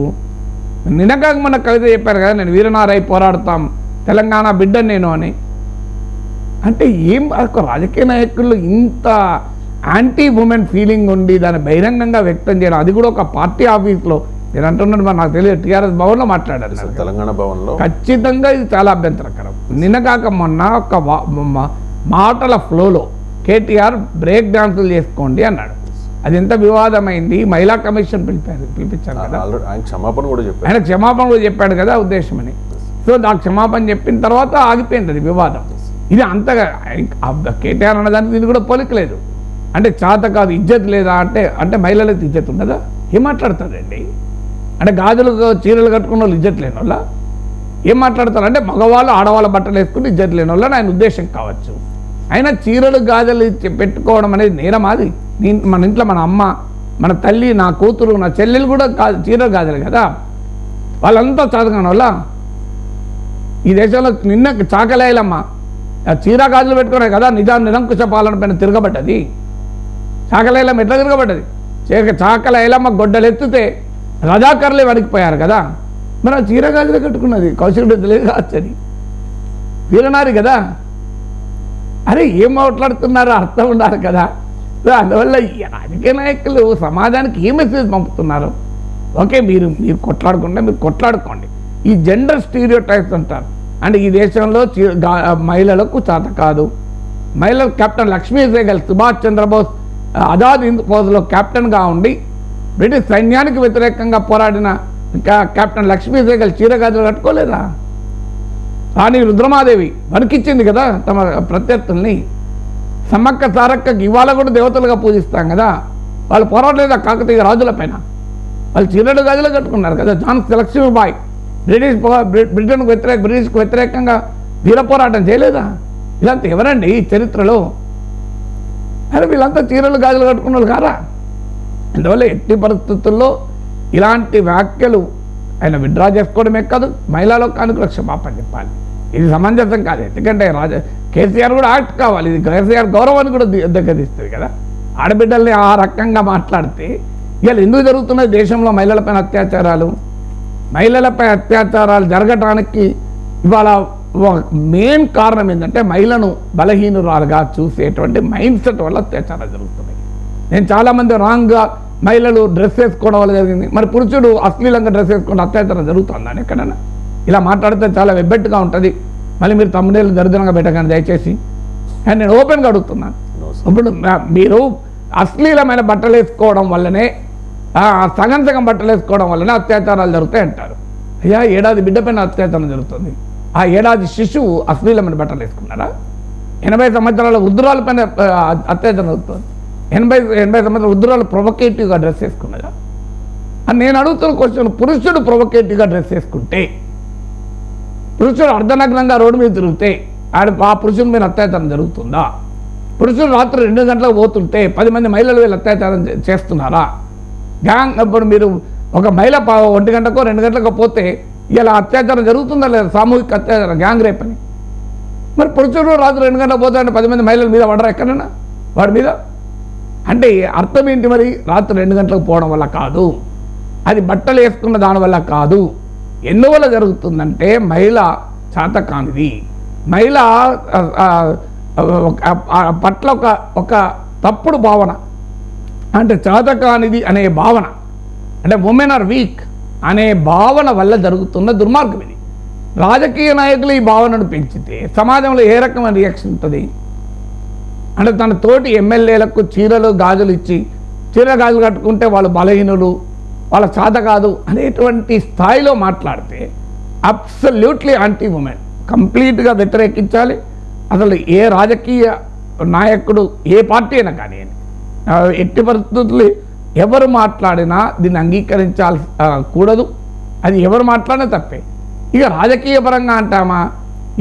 నిన్నగాక మన కవిత చెప్పారు కదా, నేను వీరనారై పోరాడతాం తెలంగాణ బిడ్డను నేను అని. అంటే ఏం రాజకీయ నాయకులు ఇంత యాంటీ ఉమెన్ ఫీలింగ్ ఉండి దాన్ని బహిరంగంగా వ్యక్తం చేయడం, అది కూడా ఒక పార్టీ ఆఫీస్లో. నేను అంటున్నాను మరి నాకు తెలియదు, టీఆర్ఎస్ భవన్లో మాట్లాడారు
తెలంగాణ భవన్లో.
ఖచ్చితంగా ఇది చాలా అభ్యంతరకరం. నిన్నగాక మొన్న ఒక మాటల ఫ్లోలో కేటీఆర్ బ్రేక్ డాన్సులు చేసుకోండి అన్నాడు. అది ఎంత వివాదమైంది. మహిళా కమిషన్ పిలిపించారు కదా,
ఆయన క్షమాపణ కూడా చెప్పారు.
ఆయన క్షమాపణ కూడా చెప్పాడు కదా ఉద్దేశమని. సో నాకు క్షమాపణ చెప్పిన తర్వాత ఆగిపోయింది అది వివాదం. ఇది అంతగా కేటీఆర్ అన్నదానికి ఇది కూడా పోలికలేదు. అంటే చేత కాదు, ఇజ్జత్ లేదా అంటే మహిళలకు ఇజ్జత్ ఉండదా? ఏం మాట్లాడతారండి? అంటే గాజులు చీరలు కట్టుకున్న వాళ్ళు ఇజ్జత్ లేని వాళ్ళ ఏం మాట్లాడతారు? అంటే మగవాళ్ళు ఆడవాళ్ళ బట్టలు వేసుకుని ఇజ్జత్ లేని వాళ్ళని ఆయన ఉద్దేశం కావచ్చు. అయినా చీరలు గాజులు పెట్టుకోవడం అనేది నేరం. అది మన ఇంట్లో మన అమ్మ, మన తల్లి, నా కూతురు, నా చెల్లెలు కూడా చీరలు గాజులు కదా. వాళ్ళంతా చదవని వల్ల ఈ దేశంలో నిన్న చాకలేయలమ్మ చీర గాజులు పెట్టుకునే కదా నిరంకుశ పాలన పైన తిరగబడ్డది. చాకలేయలమ్మ ఎట్లా తిరగబడ్డది? చాకలేయలమ్మ గొడ్డలెత్తితే రజాకర్లే వణికిపోయారు కదా. మరి ఆ చీర గాజులు కట్టుకున్నది కౌశిక్ రెడ్డి కావచ్చని వీరనారి కదా. అరే ఏం మాట్లాడుతున్నారో అర్థం ఉండాలి కదా. అందువల్ల రాజకీయ నాయకులు సమాజానికి ఏ మెసేజ్ పంపుతున్నారు? ఓకే, మీరు కొట్లాడుకుంటే మీరు కొట్లాడుకోండి. ఈ జెండర్ స్టీరియోటైప్స్ అంటారు. అంటే ఈ దేశంలో మహిళలకు చేత కాదు. మహిళలు కెప్టెన్ లక్ష్మీ సెహగల్, సుభాష్ చంద్రబోస్ ఆజాద్ హింద్ ఫౌజ్లో కెప్టెన్గా ఉండి బ్రిటిష్ సైన్యానికి వ్యతిరేకంగా పోరాడిన కెప్టెన్ లక్ష్మీ సెహగల్ చీరగాజులు కట్టుకోలేదా? రాణి రుద్రమాదేవి వణికిచ్చింది కదా తమ ప్రత్యర్థుల్ని. సమ్మక్క సారక్కకి ఇవాళ కూడా దేవతలుగా పూజిస్తాం కదా. వాళ్ళు పోరాడలేదా కాకతీయ రాజుల పైన? వాళ్ళు చీరలు గాజులు కట్టుకున్నారు కదా. ఝాన్సీ లక్ష్మీబాయి బ్రిటిష్కు వ్యతిరేకంగా వీర పోరాటం చేయలేదా? ఇలాంటి ఎవరండి ఈ చరిత్రలో? అరే వీళ్ళంతా చీరలు గాజులు కట్టుకున్న వాళ్ళు కారా? అందువల్ల ఎట్టి పరిస్థితుల్లో ఇలాంటి వ్యాఖ్యలు ఆయన విడ్రా చేసుకోవడమే కాదు, మహిళా లోకానికి క్షమాపణ చెప్పాలి. ఇది సమంజసం కాదు. ఎందుకంటే కేసీఆర్ కూడా యాక్ట్ కావాలి. ఇది కేసీఆర్ గౌరవాన్ని కూడా దెబ్బతీస్తుంది కదా. ఆడబిడ్డల్ని ఆ రకంగా మాట్లాడితే ఇవాళ ఎందుకు జరుగుతున్నాయి దేశంలో మహిళలపైన అత్యాచారాలు? మహిళలపై అత్యాచారాలు జరగటానికి ఇవాళ మెయిన్ కారణం ఏంటంటే మహిళను బలహీనురాలుగా చూసేటువంటి మైండ్ సెట్ వల్ల అత్యాచారాలు జరుగుతున్నాయి. నేను చాలామంది రాంగ్గా మహిళలు డ్రెస్ వేసుకోవడం వల్ల జరిగింది. మరి పురుషుడు అశ్లీలంగా డ్రెస్ వేసుకుంటే అత్యాచారం జరుగుతుందని ఎక్కడైనా? ఇలా మాట్లాడితే చాలా వెబ్బెట్టుగా ఉంటుంది. మళ్ళీ మీరు తమ్ముడేళ్ళు దరిద్రంగా పెట్టకండి దయచేసి. అండ్ నేను ఓపెన్గా అడుగుతున్నాను, ఇప్పుడు మీరు అశ్లీలమైన బట్టలు వేసుకోవడం వల్లనే, సగం బట్టలు వేసుకోవడం వల్లనే అత్యాచారాలు జరుగుతాయి అంటారు. అయ్యా, ఏడాది బిడ్డ పైన అత్యాచారం జరుగుతుంది. ఆ ఏడాది శిశువు అశ్లీలమైన బట్టలు వేసుకున్నారా? 80 సంవత్సరాల వృద్ధురాల పైన అత్యాచారం జరుగుతుంది. 80 సంవత్సరాల వృద్ధురాలు ప్రొవకేటివ్గా డ్రెస్ వేసుకున్నారా అని నేను అడుగుతున్న క్వశ్చన్. పురుషుడు ప్రొవకేటివ్గా డ్రెస్ వేసుకుంటే, పురుషుడు అర్ధనగ్నంగా రోడ్డు మీద తిరిగితే ఆ పురుషుని మీద అత్యాచారం జరుగుతుందా? పురుషుడు రాత్రి 2 గంటలకు పోతుంటే 10 మంది మహిళలు వీళ్ళు అత్యాచారం చేస్తున్నారా? గ్యాంగ్ ఇప్పుడు మీరు ఒక మహిళ 1 గంటకో 2 గంటలకు పోతే ఇలా అత్యాచారం జరుగుతుందా లేదా? సామూహిక అత్యాచారం, గ్యాంగ్ రేప్ అని. మరి పురుషుడు రాత్రి 2 గంటలకు పోతాడంటే 10 మంది మహిళల మీద పడరా ఎక్కడన్నా వాడి మీద? అంటే అర్థం ఏంటి మరి? రాత్రి 2 గంటలకు పోవడం వల్ల కాదు, అది బట్టలు వేసుకున్న దానివల్ల కాదు. ఎందువల్ల జరుగుతుందంటే మహిళ చేతకానిది, మహిళ పట్ల ఒక తప్పుడు భావన, అంటే చేతకానిది అనే భావన, అంటే ఉమెన్ ఆర్ వీక్ అనే భావన వల్ల జరుగుతున్న దుర్మార్గం ఇది. రాజకీయ నాయకులు ఈ భావనను పెంచితే సమాజంలో ఏ రకమైన రియాక్షన్ ఉంటుంది? అంటే తన తోటి ఎమ్మెల్యేలకు చీరలు గాజులు ఇచ్చి, చీర గాజులు కట్టుకుంటే వాళ్ళు బలహీనులు, వాళ్ళ చేత కాదు అనేటువంటి స్థాయిలో మాట్లాడితే అబ్సల్యూట్లీ యాంటీ ఉమెన్, కంప్లీట్గా వ్యతిరేకించాలి. అసలు ఏ రాజకీయ నాయకుడు, ఏ పార్టీ అయినా కానీ ఎట్టి పరిస్థితులు ఎవరు మాట్లాడినా దీన్ని అంగీకరించాలి కూడదు. అది ఎవరు మాట్లాడినా తప్పే. ఇక రాజకీయ పరంగా అంటామా,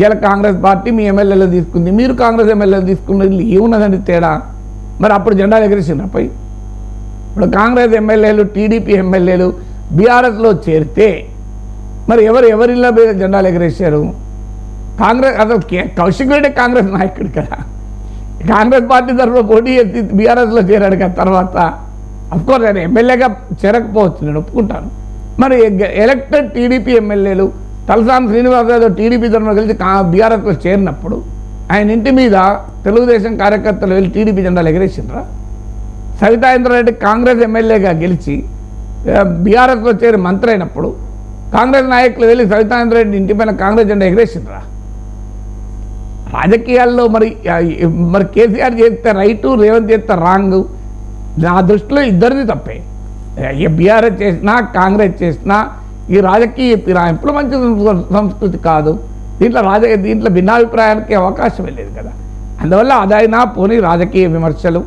ఇలా కాంగ్రెస్ పార్టీ మీ ఎమ్మెల్యేలు తీసుకుంది, మీరు కాంగ్రెస్ ఎమ్మెల్యేలు తీసుకున్నది, ఏమున్నదండి తేడా? మరి అప్పుడు జెండాలు ఎగరేసిండ్రు పై. ఇప్పుడు కాంగ్రెస్ ఎమ్మెల్యేలు టీడీపీ ఎమ్మెల్యేలు బీఆర్ఎస్లో చేరితే మరి ఎవరిలో జెండాలు ఎగరేశారు? కాంగ్రెస్ అసలు కౌశిక్ రెడ్డి కాంగ్రెస్ నాయకుడు కదా, కాంగ్రెస్ పార్టీ తరఫున పోటీ చేసి బీఆర్ఎస్లో చేరాడు కదా. తర్వాత అఫ్కోర్స్ ఆయన ఎమ్మెల్యేగా చేరకపోవచ్చు, నేను ఒప్పుకుంటాను. మరి ఎలక్టెడ్ టీడీపీ ఎమ్మెల్యేలు తలసాని శ్రీనివాస్ యాదవ్ టీడీపీ తరఫున కలిసి బీఆర్ఎస్లో చేరినప్పుడు ఆయన ఇంటి మీద తెలుగుదేశం కార్యకర్తలు వెళ్ళి టీడీపీ జెండాలు ఎగరేసిండ్రా? సవితా ఇంద్రారెడ్డి కాంగ్రెస్ ఎమ్మెల్యేగా గెలిచి బీఆర్ఎస్లో చేరి మంత్రి అయినప్పుడు కాంగ్రెస్ నాయకులు వెళ్ళి సవితా ఇంద్రారెడ్డి ఇంటి పైన కాంగ్రెస్ జెండా ఎగరేసిండ్రా? రాజకీయాల్లో మరి కేసీఆర్ చేస్తే రైటు, రేవంత్ చేస్తే రాంగ్. నా దృష్టిలో ఇద్దరిది తప్పే. బీఆర్ఎస్ చేసినా కాంగ్రెస్ చేసినా ఈ రాజకీయ ఫిరాయింపులు మంచి సంస్కృతి కాదు. దీంట్లో భిన్నాభిప్రాయానికి అవకాశం లేదు కదా. అందువల్ల అదైనా పోనీ రాజకీయ విమర్శలు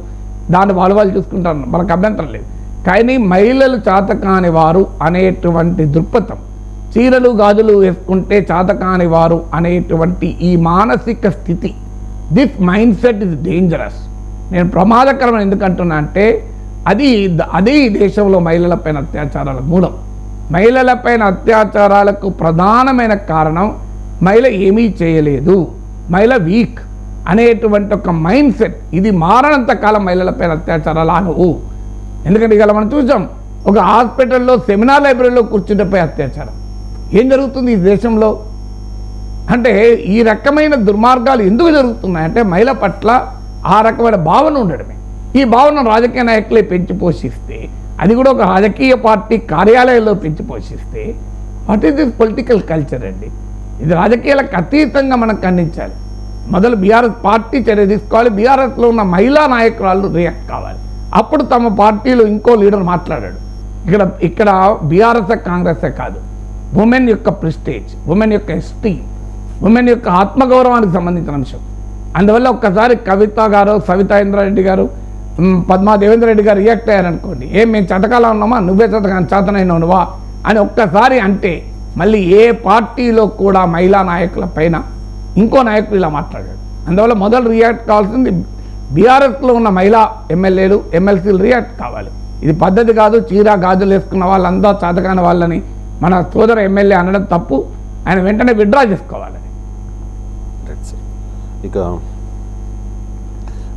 దాన్ని వాళ్ళు చూసుకుంటారు, మనకు అభ్యంతరం లేదు. కానీ మహిళలు చాతకాని వారు అనేటువంటి దృక్పథం, చీరలు గాజులు వేసుకుంటే చాతకాని వారు అనేటువంటి ఈ మానసిక స్థితి, this mind set is dangerous. నేను ప్రమాదకరం ఎందుకంటున్నా అంటే అది ఈ దేశంలో మహిళలపైన అత్యాచారాలకు మూలం. మహిళలపైన అత్యాచారాలకు ప్రధానమైన కారణం మహిళ ఏమీ చేయలేదు, మహిళ వీక్ అనేటువంటి ఒక మైండ్ సెట్. ఇది మారనంత కాలం మహిళలపైన అత్యాచారాలు ఆగవు. ఎందుకంటే ఇవాళ మనం చూసాం, ఒక హాస్పిటల్లో సెమినార్ లైబ్రరీలో కూర్చుంటేపై అత్యాచారం. ఏం జరుగుతుంది ఈ దేశంలో అంటే ఈ రకమైన దుర్మార్గాలు ఎందుకు జరుగుతున్నాయంటే మహిళ పట్ల ఆ రకమైన భావన ఉండడమే. ఈ భావన రాజకీయ నాయకులే పెంచి పోషిస్తే, అది కూడా ఒక రాజకీయ పార్టీ కార్యాలయంలో పెంచి పోషిస్తే, what is this political culture అండి? ఇది రాజకీయాలకు అతీతంగా మనం ఖండించాలి. మొదలు బీఆర్ఎస్ పార్టీ చర్య తీసుకోవాలి, బీఆర్ఎస్లో ఉన్న మహిళా నాయకురాలు రియాక్ట్ కావాలి. అప్పుడు తమ పార్టీలో ఇంకో లీడర్ మాట్లాడాడు. ఇక్కడ బీఆర్ఎస్ కాంగ్రెసే కాదు, ఉమెన్ యొక్క ప్రెస్టేజ్, ఉమెన్ యొక్క ఎస్టీమ్, ఉమెన్ యొక్క ఆత్మగౌరవానికి సంబంధించిన అంశం. అందువల్ల ఒక్కసారి కవిత గారు, సవితా ఇంద్రారెడ్డి గారు, పద్మా దేవేంద్ర రెడ్డి గారు రియాక్ట్ అయ్యారనుకోండి, మేము చతకాలం ఉన్నామా, నువ్వే చేతనైనా నువ్వా అని ఒక్కసారి అంటే మళ్ళీ ఏ పార్టీలో కూడా మహిళా నాయకుల పైన ఇంకో నాయకుడు ఇలా మాట్లాడాడు. అందువల్ల మొదలు రియాక్ట్ కావాల్సింది బీఆర్ఎస్లో ఉన్న మహిళా ఎమ్మెల్యేలు, ఎమ్మెల్సీలు రియాక్ట్ కావాలి. ఇది పద్ధతి కాదు. చీర గాజులు వేసుకున్న వాళ్ళంతా చాతకాని వాళ్ళని మన సోదర ఎమ్మెల్యే అనడం తప్పు. ఆయన వెంటనే విత్డ్రా చేసుకోవాలి.
ఇక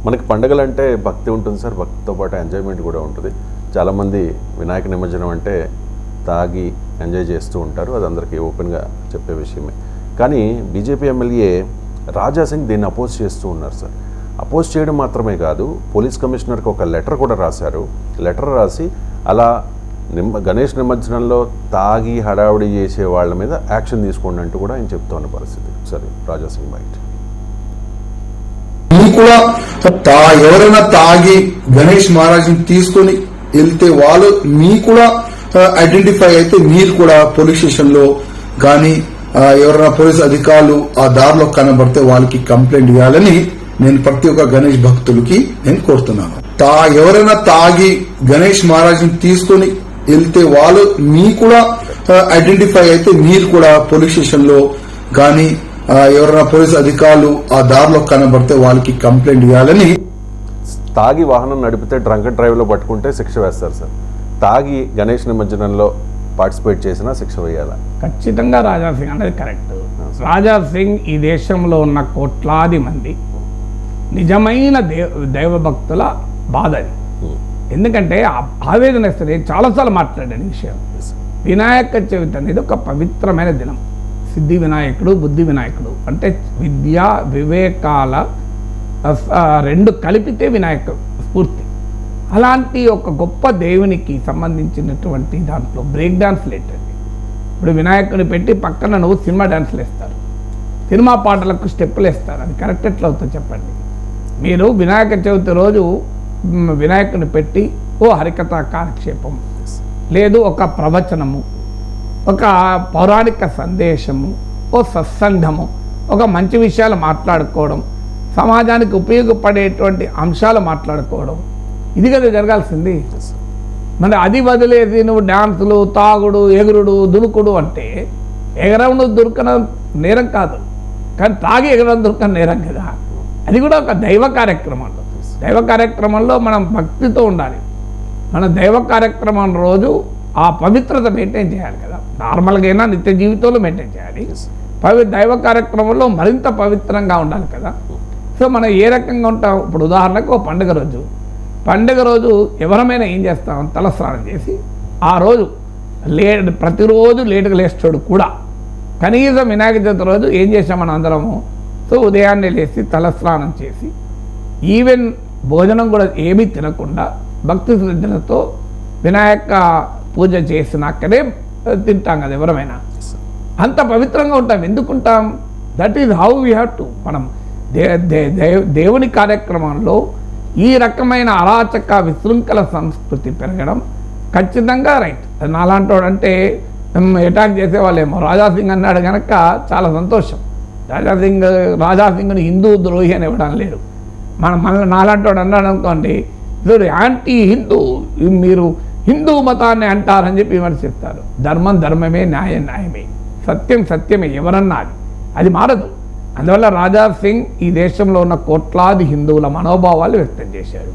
మనకి పండుగలు అంటే భక్తి ఉంటుంది సార్, భక్తితో పాటు ఎంజాయ్మెంట్ కూడా ఉంటుంది. చాలామంది వినాయక నిమజ్జనం అంటే తాగి ఎంజాయ్ చేస్తూ ఉంటారు, అది అందరికీ ఓపెన్గా చెప్పే విషయమే. కానీ బీజేపీ ఎమ్మెల్యే రాజా సింగ్ దీన్ని అపోజ్ చేస్తూ ఉన్నారు సార్. అపోజ్ చేయడం మాత్రమే కాదు, పోలీస్ కమిషనర్కి ఒక లెటర్ కూడా రాశారు. లెటర్ రాసి అలా గణేష్ నిమజ్జనంలో తాగి హడావుడి చేసే వాళ్ళ మీద యాక్షన్ తీసుకోండి అంటూ కూడా ఆయన చెప్తున్న పరిస్థితి. సరే, రాజా సింగ్ బయట
కూడా ఎవరైనా తాగి గణేష్ మహారాజ్ని తీసుకొని వెళ్తే వాళ్ళు మీ కూడా ఐడెంటిఫై అయితే మీరు కూడా పోలీస్ స్టేషన్ లో కానీ ఎవరైనా పోలీస్ అధికారులు ఆ దారిలో కనబడితే వాళ్ళకి కంప్లైంట్ ఇవ్వాలని నేను ప్రతి ఒక్క గణేష్ భక్తులకి నేను కోరుతున్నాను. ఎవరైనా తాగి గణేష్ మహారాజ్ని తీసుకొని వెళ్తే వాళ్ళు మీ కూడా ఐడెంటిఫై అయితే మీరు కూడా పోలీస్ స్టేషన్ లో కానీ ఎవరైనా పోలీస్ అధికారులు ఆ దారిలో కనబడితే వాళ్ళకి కంప్లైంట్ ఇవ్వాలని.
తాగి వాహనం నడిపితే డ్రంక్ అండ్ డ్రైవ్లో పట్టుకుంటే శిక్ష వేస్తారు సార్. తాగి గణేష్ నిమజ్జనంలో పార్టిసిపేట్ చేసినా శిక్ష వేయాలా?
ఖచ్చితంగా రాజా సింగ్ అనేది కరెక్ట్. రాజా సింగ్ ఈ దేశంలో ఉన్న కోట్లాది మంది నిజమైన దైవభక్తుల బాధ అది. ఎందుకంటే ఆవేదన ఇస్తుంది. చాలాసార్లు మాట్లాడాను ఈ విషయం. వినాయక చవితి అనేది ఒక పవిత్రమైన దినం. సిద్ధి వినాయకుడు, బుద్ధి వినాయకుడు అంటే విద్య వివేకాల రెండు కలిపితే వినాయక స్ఫూర్తి. అలాంటి ఒక గొప్ప దేవునికి సంబంధించినటువంటి దాంట్లో బ్రేక్ డాన్స్లు ఏంటండి? ఇప్పుడు వినాయకుని పెట్టి పక్కన నువ్వు సినిమా డాన్స్లు వేస్తారు, సినిమా పాటలకు స్టెప్పులు వేస్తారు. అది కరెక్ట్ ఎట్లా అవుతుందో చెప్పండి. మీరు వినాయక చవితి రోజు వినాయకుని పెట్టి ఓ హరికథ కాలక్షేపం, లేదు ఒక ప్రవచనము, ఒక పౌరాణిక సందేశము, ఓ సత్సంగము, ఒక మంచి విషయాలు మాట్లాడుకోవడం, సమాజానికి ఉపయోగపడేటువంటి అంశాలు మాట్లాడుకోవడం, ఇది కదా జరగాల్సింది. మరి అది వదిలేసి నువ్వు డ్యాన్సులు, తాగుడు, ఎగురుడు, దునుకుడు అంటే ఎగరవుడు దురుకడం నేరం కాదు. కానీ తాగి ఎగరడం దొరకని నేరం కదా, అది కూడా ఒక దైవ కార్యక్రమంలో. దైవ కార్యక్రమంలో మనం భక్తితో ఉండాలి. మన దైవ కార్యక్రమం రోజు ఆ పవిత్రత మెయింటైన్ చేయాలి కదా, నార్మల్గా అయినా నిత్య జీవితంలో మెయింటైన్ చేయాలి. దైవ కార్యక్రమంలో మరింత పవిత్రంగా ఉండాలి కదా. సో మనం ఏ రకంగా ఉంటాం, ఇప్పుడు ఉదాహరణకు పండుగ రోజు ఎవరమైనా ఏం చేస్తాం, తలస్నానం చేసి ఆ రోజు ప్రతిరోజు లేటుగా లేస్తాడు కూడా, కనీసం వినాయక చవితి రోజు ఏం చేసాం మనం అందరము, సో ఉదయాన్నే లేచి తలస్నానం చేసి ఈవెన్ భోజనం కూడా ఏమీ తినకుండా భక్తి శ్రద్ధలతో వినాయక పూజ చేసినాకనే తింటాం కదా ఎవరమైనా. అంత పవిత్రంగా ఉంటాం. ఎందుకుంటాం? That is how we have to. మనం దేవుని కార్యక్రమంలో ఈ రకమైన అరాచక విశృంఖల సంస్కృతి పెరగడం ఖచ్చితంగా రైట్. నాలాంటి వాడు అంటే అటాక్ చేసేవాళ్ళేమో. రాజాసింగ్ అన్నాడు కనుక చాలా సంతోషం. రాజాసింగ్ని హిందూ ద్రోహి అని ఇవ్వడం లేదు. మన నాలాంటి వాడు అన్నాడు అనుకోండి, యాంటీ హిందూ, మీరు హిందూ మతాన్ని అంటారని చెప్పి విమర్శిస్తారు. ధర్మం ధర్మమే, న్యాయం న్యాయమే, సత్యం సత్యమే, ఎవరన్నా అది మారదు. అందువల్ల రాజా సింగ్ ఈ దేశంలో ఉన్న కోట్లాది హిందువుల మనోభావాలు వ్యక్తం చేశాడు.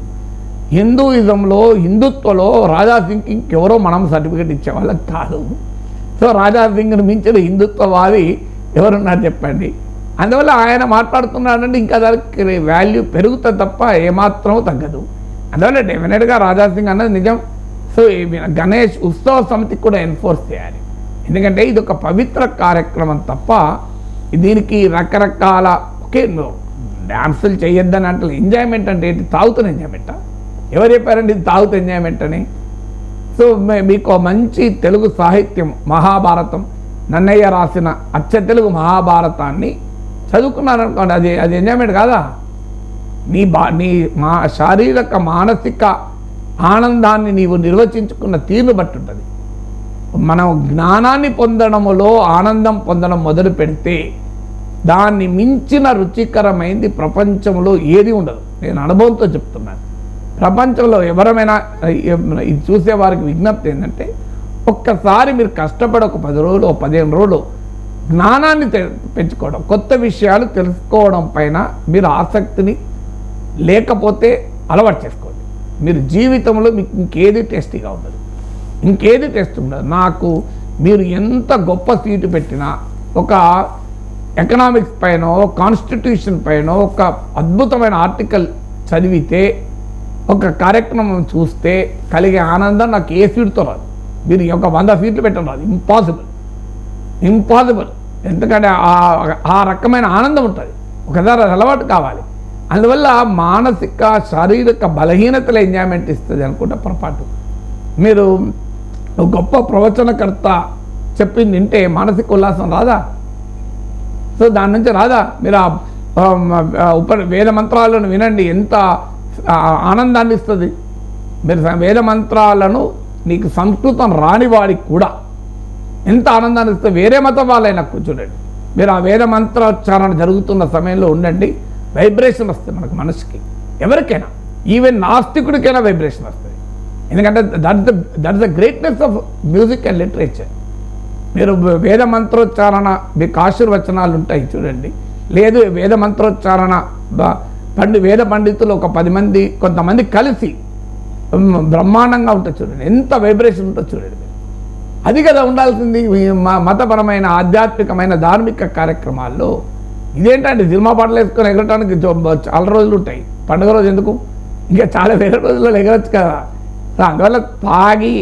హిందూయిజంలో, హిందుత్వలో రాజా సింగ్కి ఇంకెవరో మనం సర్టిఫికెట్ ఇచ్చేవాళ్ళం కాదు. సో రాజా సింగ్ని మించిన హిందుత్వవాది ఎవరున్నారు చెప్పండి. అందువల్ల ఆయన మాట్లాడుతున్నాడంటే ఇంకా దానికి వాల్యూ పెరుగుతుంది తప్ప ఏమాత్రం తగ్గదు. అందువల్ల డెఫినెట్గా రాజా సింగ్ అన్నది నిజం. సో గణేష్ ఉత్సవ సమితికి కూడా ఎన్ఫోర్స్ చేయాలి. ఎందుకంటే ఇది ఒక పవిత్ర కార్యక్రమం తప్ప దీనికి రకరకాల ఒకే డ్యాన్సులు చేయొద్దని అంటే ఎంజాయ్మెంట్ అంటే ఏంటి? తాగుతున్న ఎంజాయ్మెంటా? ఎవరు చెప్పారండి ఇది తాగుతూ ఎంజాయ్మెంట్ అని? సో మీకు మంచి తెలుగు సాహిత్యం మహాభారతం, నన్నయ్య రాసిన అచ్చ తెలుగు మహాభారతాన్ని చదువుకున్నారనుకోండి, అది ఎంజాయ్మెంట్ కాదా? నీ శారీరక మానసిక ఆనందాన్ని నీవు నిర్వచించుకున్న తీరును బట్టి ఉంటుంది. మనం జ్ఞానాన్ని పొందడంలో ఆనందం పొందడం మొదలు పెడితే దాన్ని మించిన రుచికరమైంది ప్రపంచంలో ఏది ఉండదు. నేను అనుభవంతో చెప్తున్నాను. ప్రపంచంలో ఎవరమైనా ఇది చూసే వారికి విజ్ఞప్తి ఏంటంటే, ఒక్కసారి మీరు కష్టపడి ఒక 10 రోజులు 15 రోజులు జ్ఞానాన్ని పెంచుకోవడం, కొత్త విషయాలు తెలుసుకోవడం పైన మీరు ఆసక్తిని లేకపోతే అలవాటు చేసుకోండి. మీరు జీవితంలో మీకు ఇంకేది టేస్టీగా ఉండదు, ఇంకేది టేస్ట్ ఉండదు. నాకు మీరు ఎంత గొప్ప సీటు పెట్టినా, ఒక ఎకనామిక్స్ పైన, కాన్స్టిట్యూషన్ పైన ఒక అద్భుతమైన ఆర్టికల్ చదివితే, ఒక కార్యక్రమం చూస్తే కలిగే ఆనందం నాకు ఏ సీటుతో రాదు. మీరు ఒక 100 సీట్లు పెట్టడం రాదు. ఇంపాసిబుల్. ఎందుకంటే ఆ రకమైన ఆనందం ఉంటుంది. ఒకసారి అది అలవాటు కావాలి. అందువల్ల మానసిక శారీరక బలహీనతల ఎంజాయ్మెంట్ ఇస్తుంది అనుకుంటే పొరపాటు. మీరు గొప్ప ప్రవచనకర్త చెప్పింది వింటే మానసిక ఉల్లాసం రాదా? సో దాని నుంచి రాదా? మీరు వేద మంత్రాలను వినండి, ఎంత ఆనందాన్ని ఇస్తుంది. మీరు వేద మంత్రాలను నీకు సంస్కృతం రాని వాడికి కూడా ఎంత ఆనందాన్ని ఇస్తుంది. వేరే మతం వాళ్ళైనా కూర్చోండి, మీరు ఆ వేద మంత్రోచ్చారణ జరుగుతున్న సమయంలో ఉండండి, వైబ్రేషన్ వస్తుంది మనకు మనసుకి. ఎవరికైనా, ఈవెన్ నాస్తికుడికైనా వైబ్రేషన్ వస్తుంది. ఎందుకంటే that the greatness of music and literature. మీరు వేద మంత్రోచ్చారణ, మీకు ఆశీర్వచనాలు ఉంటాయి చూడండి. లేదు వేద మంత్రోచ్చారణ వేద పండితులు ఒక 10 మంది కొంతమంది కలిసి బ్రహ్మాండంగా ఉంటుంది చూడండి, ఎంత వైబ్రేషన్ ఉంటుందో చూడండి. అది కదా ఉండాల్సింది మతపరమైన, ఆధ్యాత్మికమైన, ధార్మిక కార్యక్రమాల్లో. ఇదేంటంటే సినిమా పాటలు వేసుకొని ఎగరటానికి చాలా రోజులు ఉంటాయి. పండుగ రోజు ఎందుకు? ఇంకా చాలా వేరే రోజుల్లో ఎగరచ్చు కదా. అందువల్ల తాగి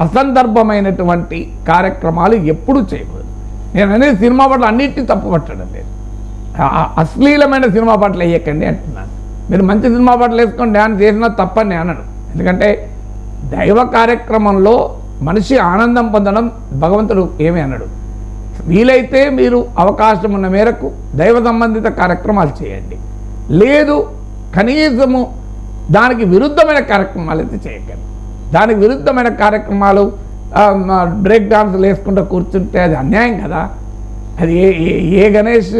అసందర్భమైనటువంటి కార్యక్రమాలు ఎప్పుడూ చేయకూడదు. నేను అనేది సినిమా పాటలు అన్నింటినీ తప్పు పట్టడం లేదు, అశ్లీలమైన సినిమా పాటలు వేయకండి అంటున్నాను. మీరు మంచి సినిమా పాటలు వేసుకొని డ్యాన్స్ చేసినా తప్పని నేను అనను. ఎందుకంటే దైవ కార్యక్రమంలో మనిషి ఆనందం పొందడం భగవంతుడు ఏమీ అనడు. వీలైతే మీరు అవకాశం ఉన్న మేరకు దైవ సంబంధిత కార్యక్రమాలు చేయండి. లేదు కనీసము దానికి విరుద్ధమైన కార్యక్రమాలు అయితే చేయకండి. దానికి విరుద్ధమైన కార్యక్రమాలు బ్రేక్ డాన్సులు వేసుకుంటూ కూర్చుంటే అది అన్యాయం కదా. అది ఏ గణేష్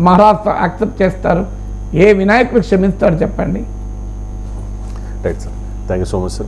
మహారాజ్ యాక్సెప్ట్ చేస్తారు? ఏ వినాయకుడు క్షమిస్తాడు చెప్పండి?
Right sir, thank you so much sir.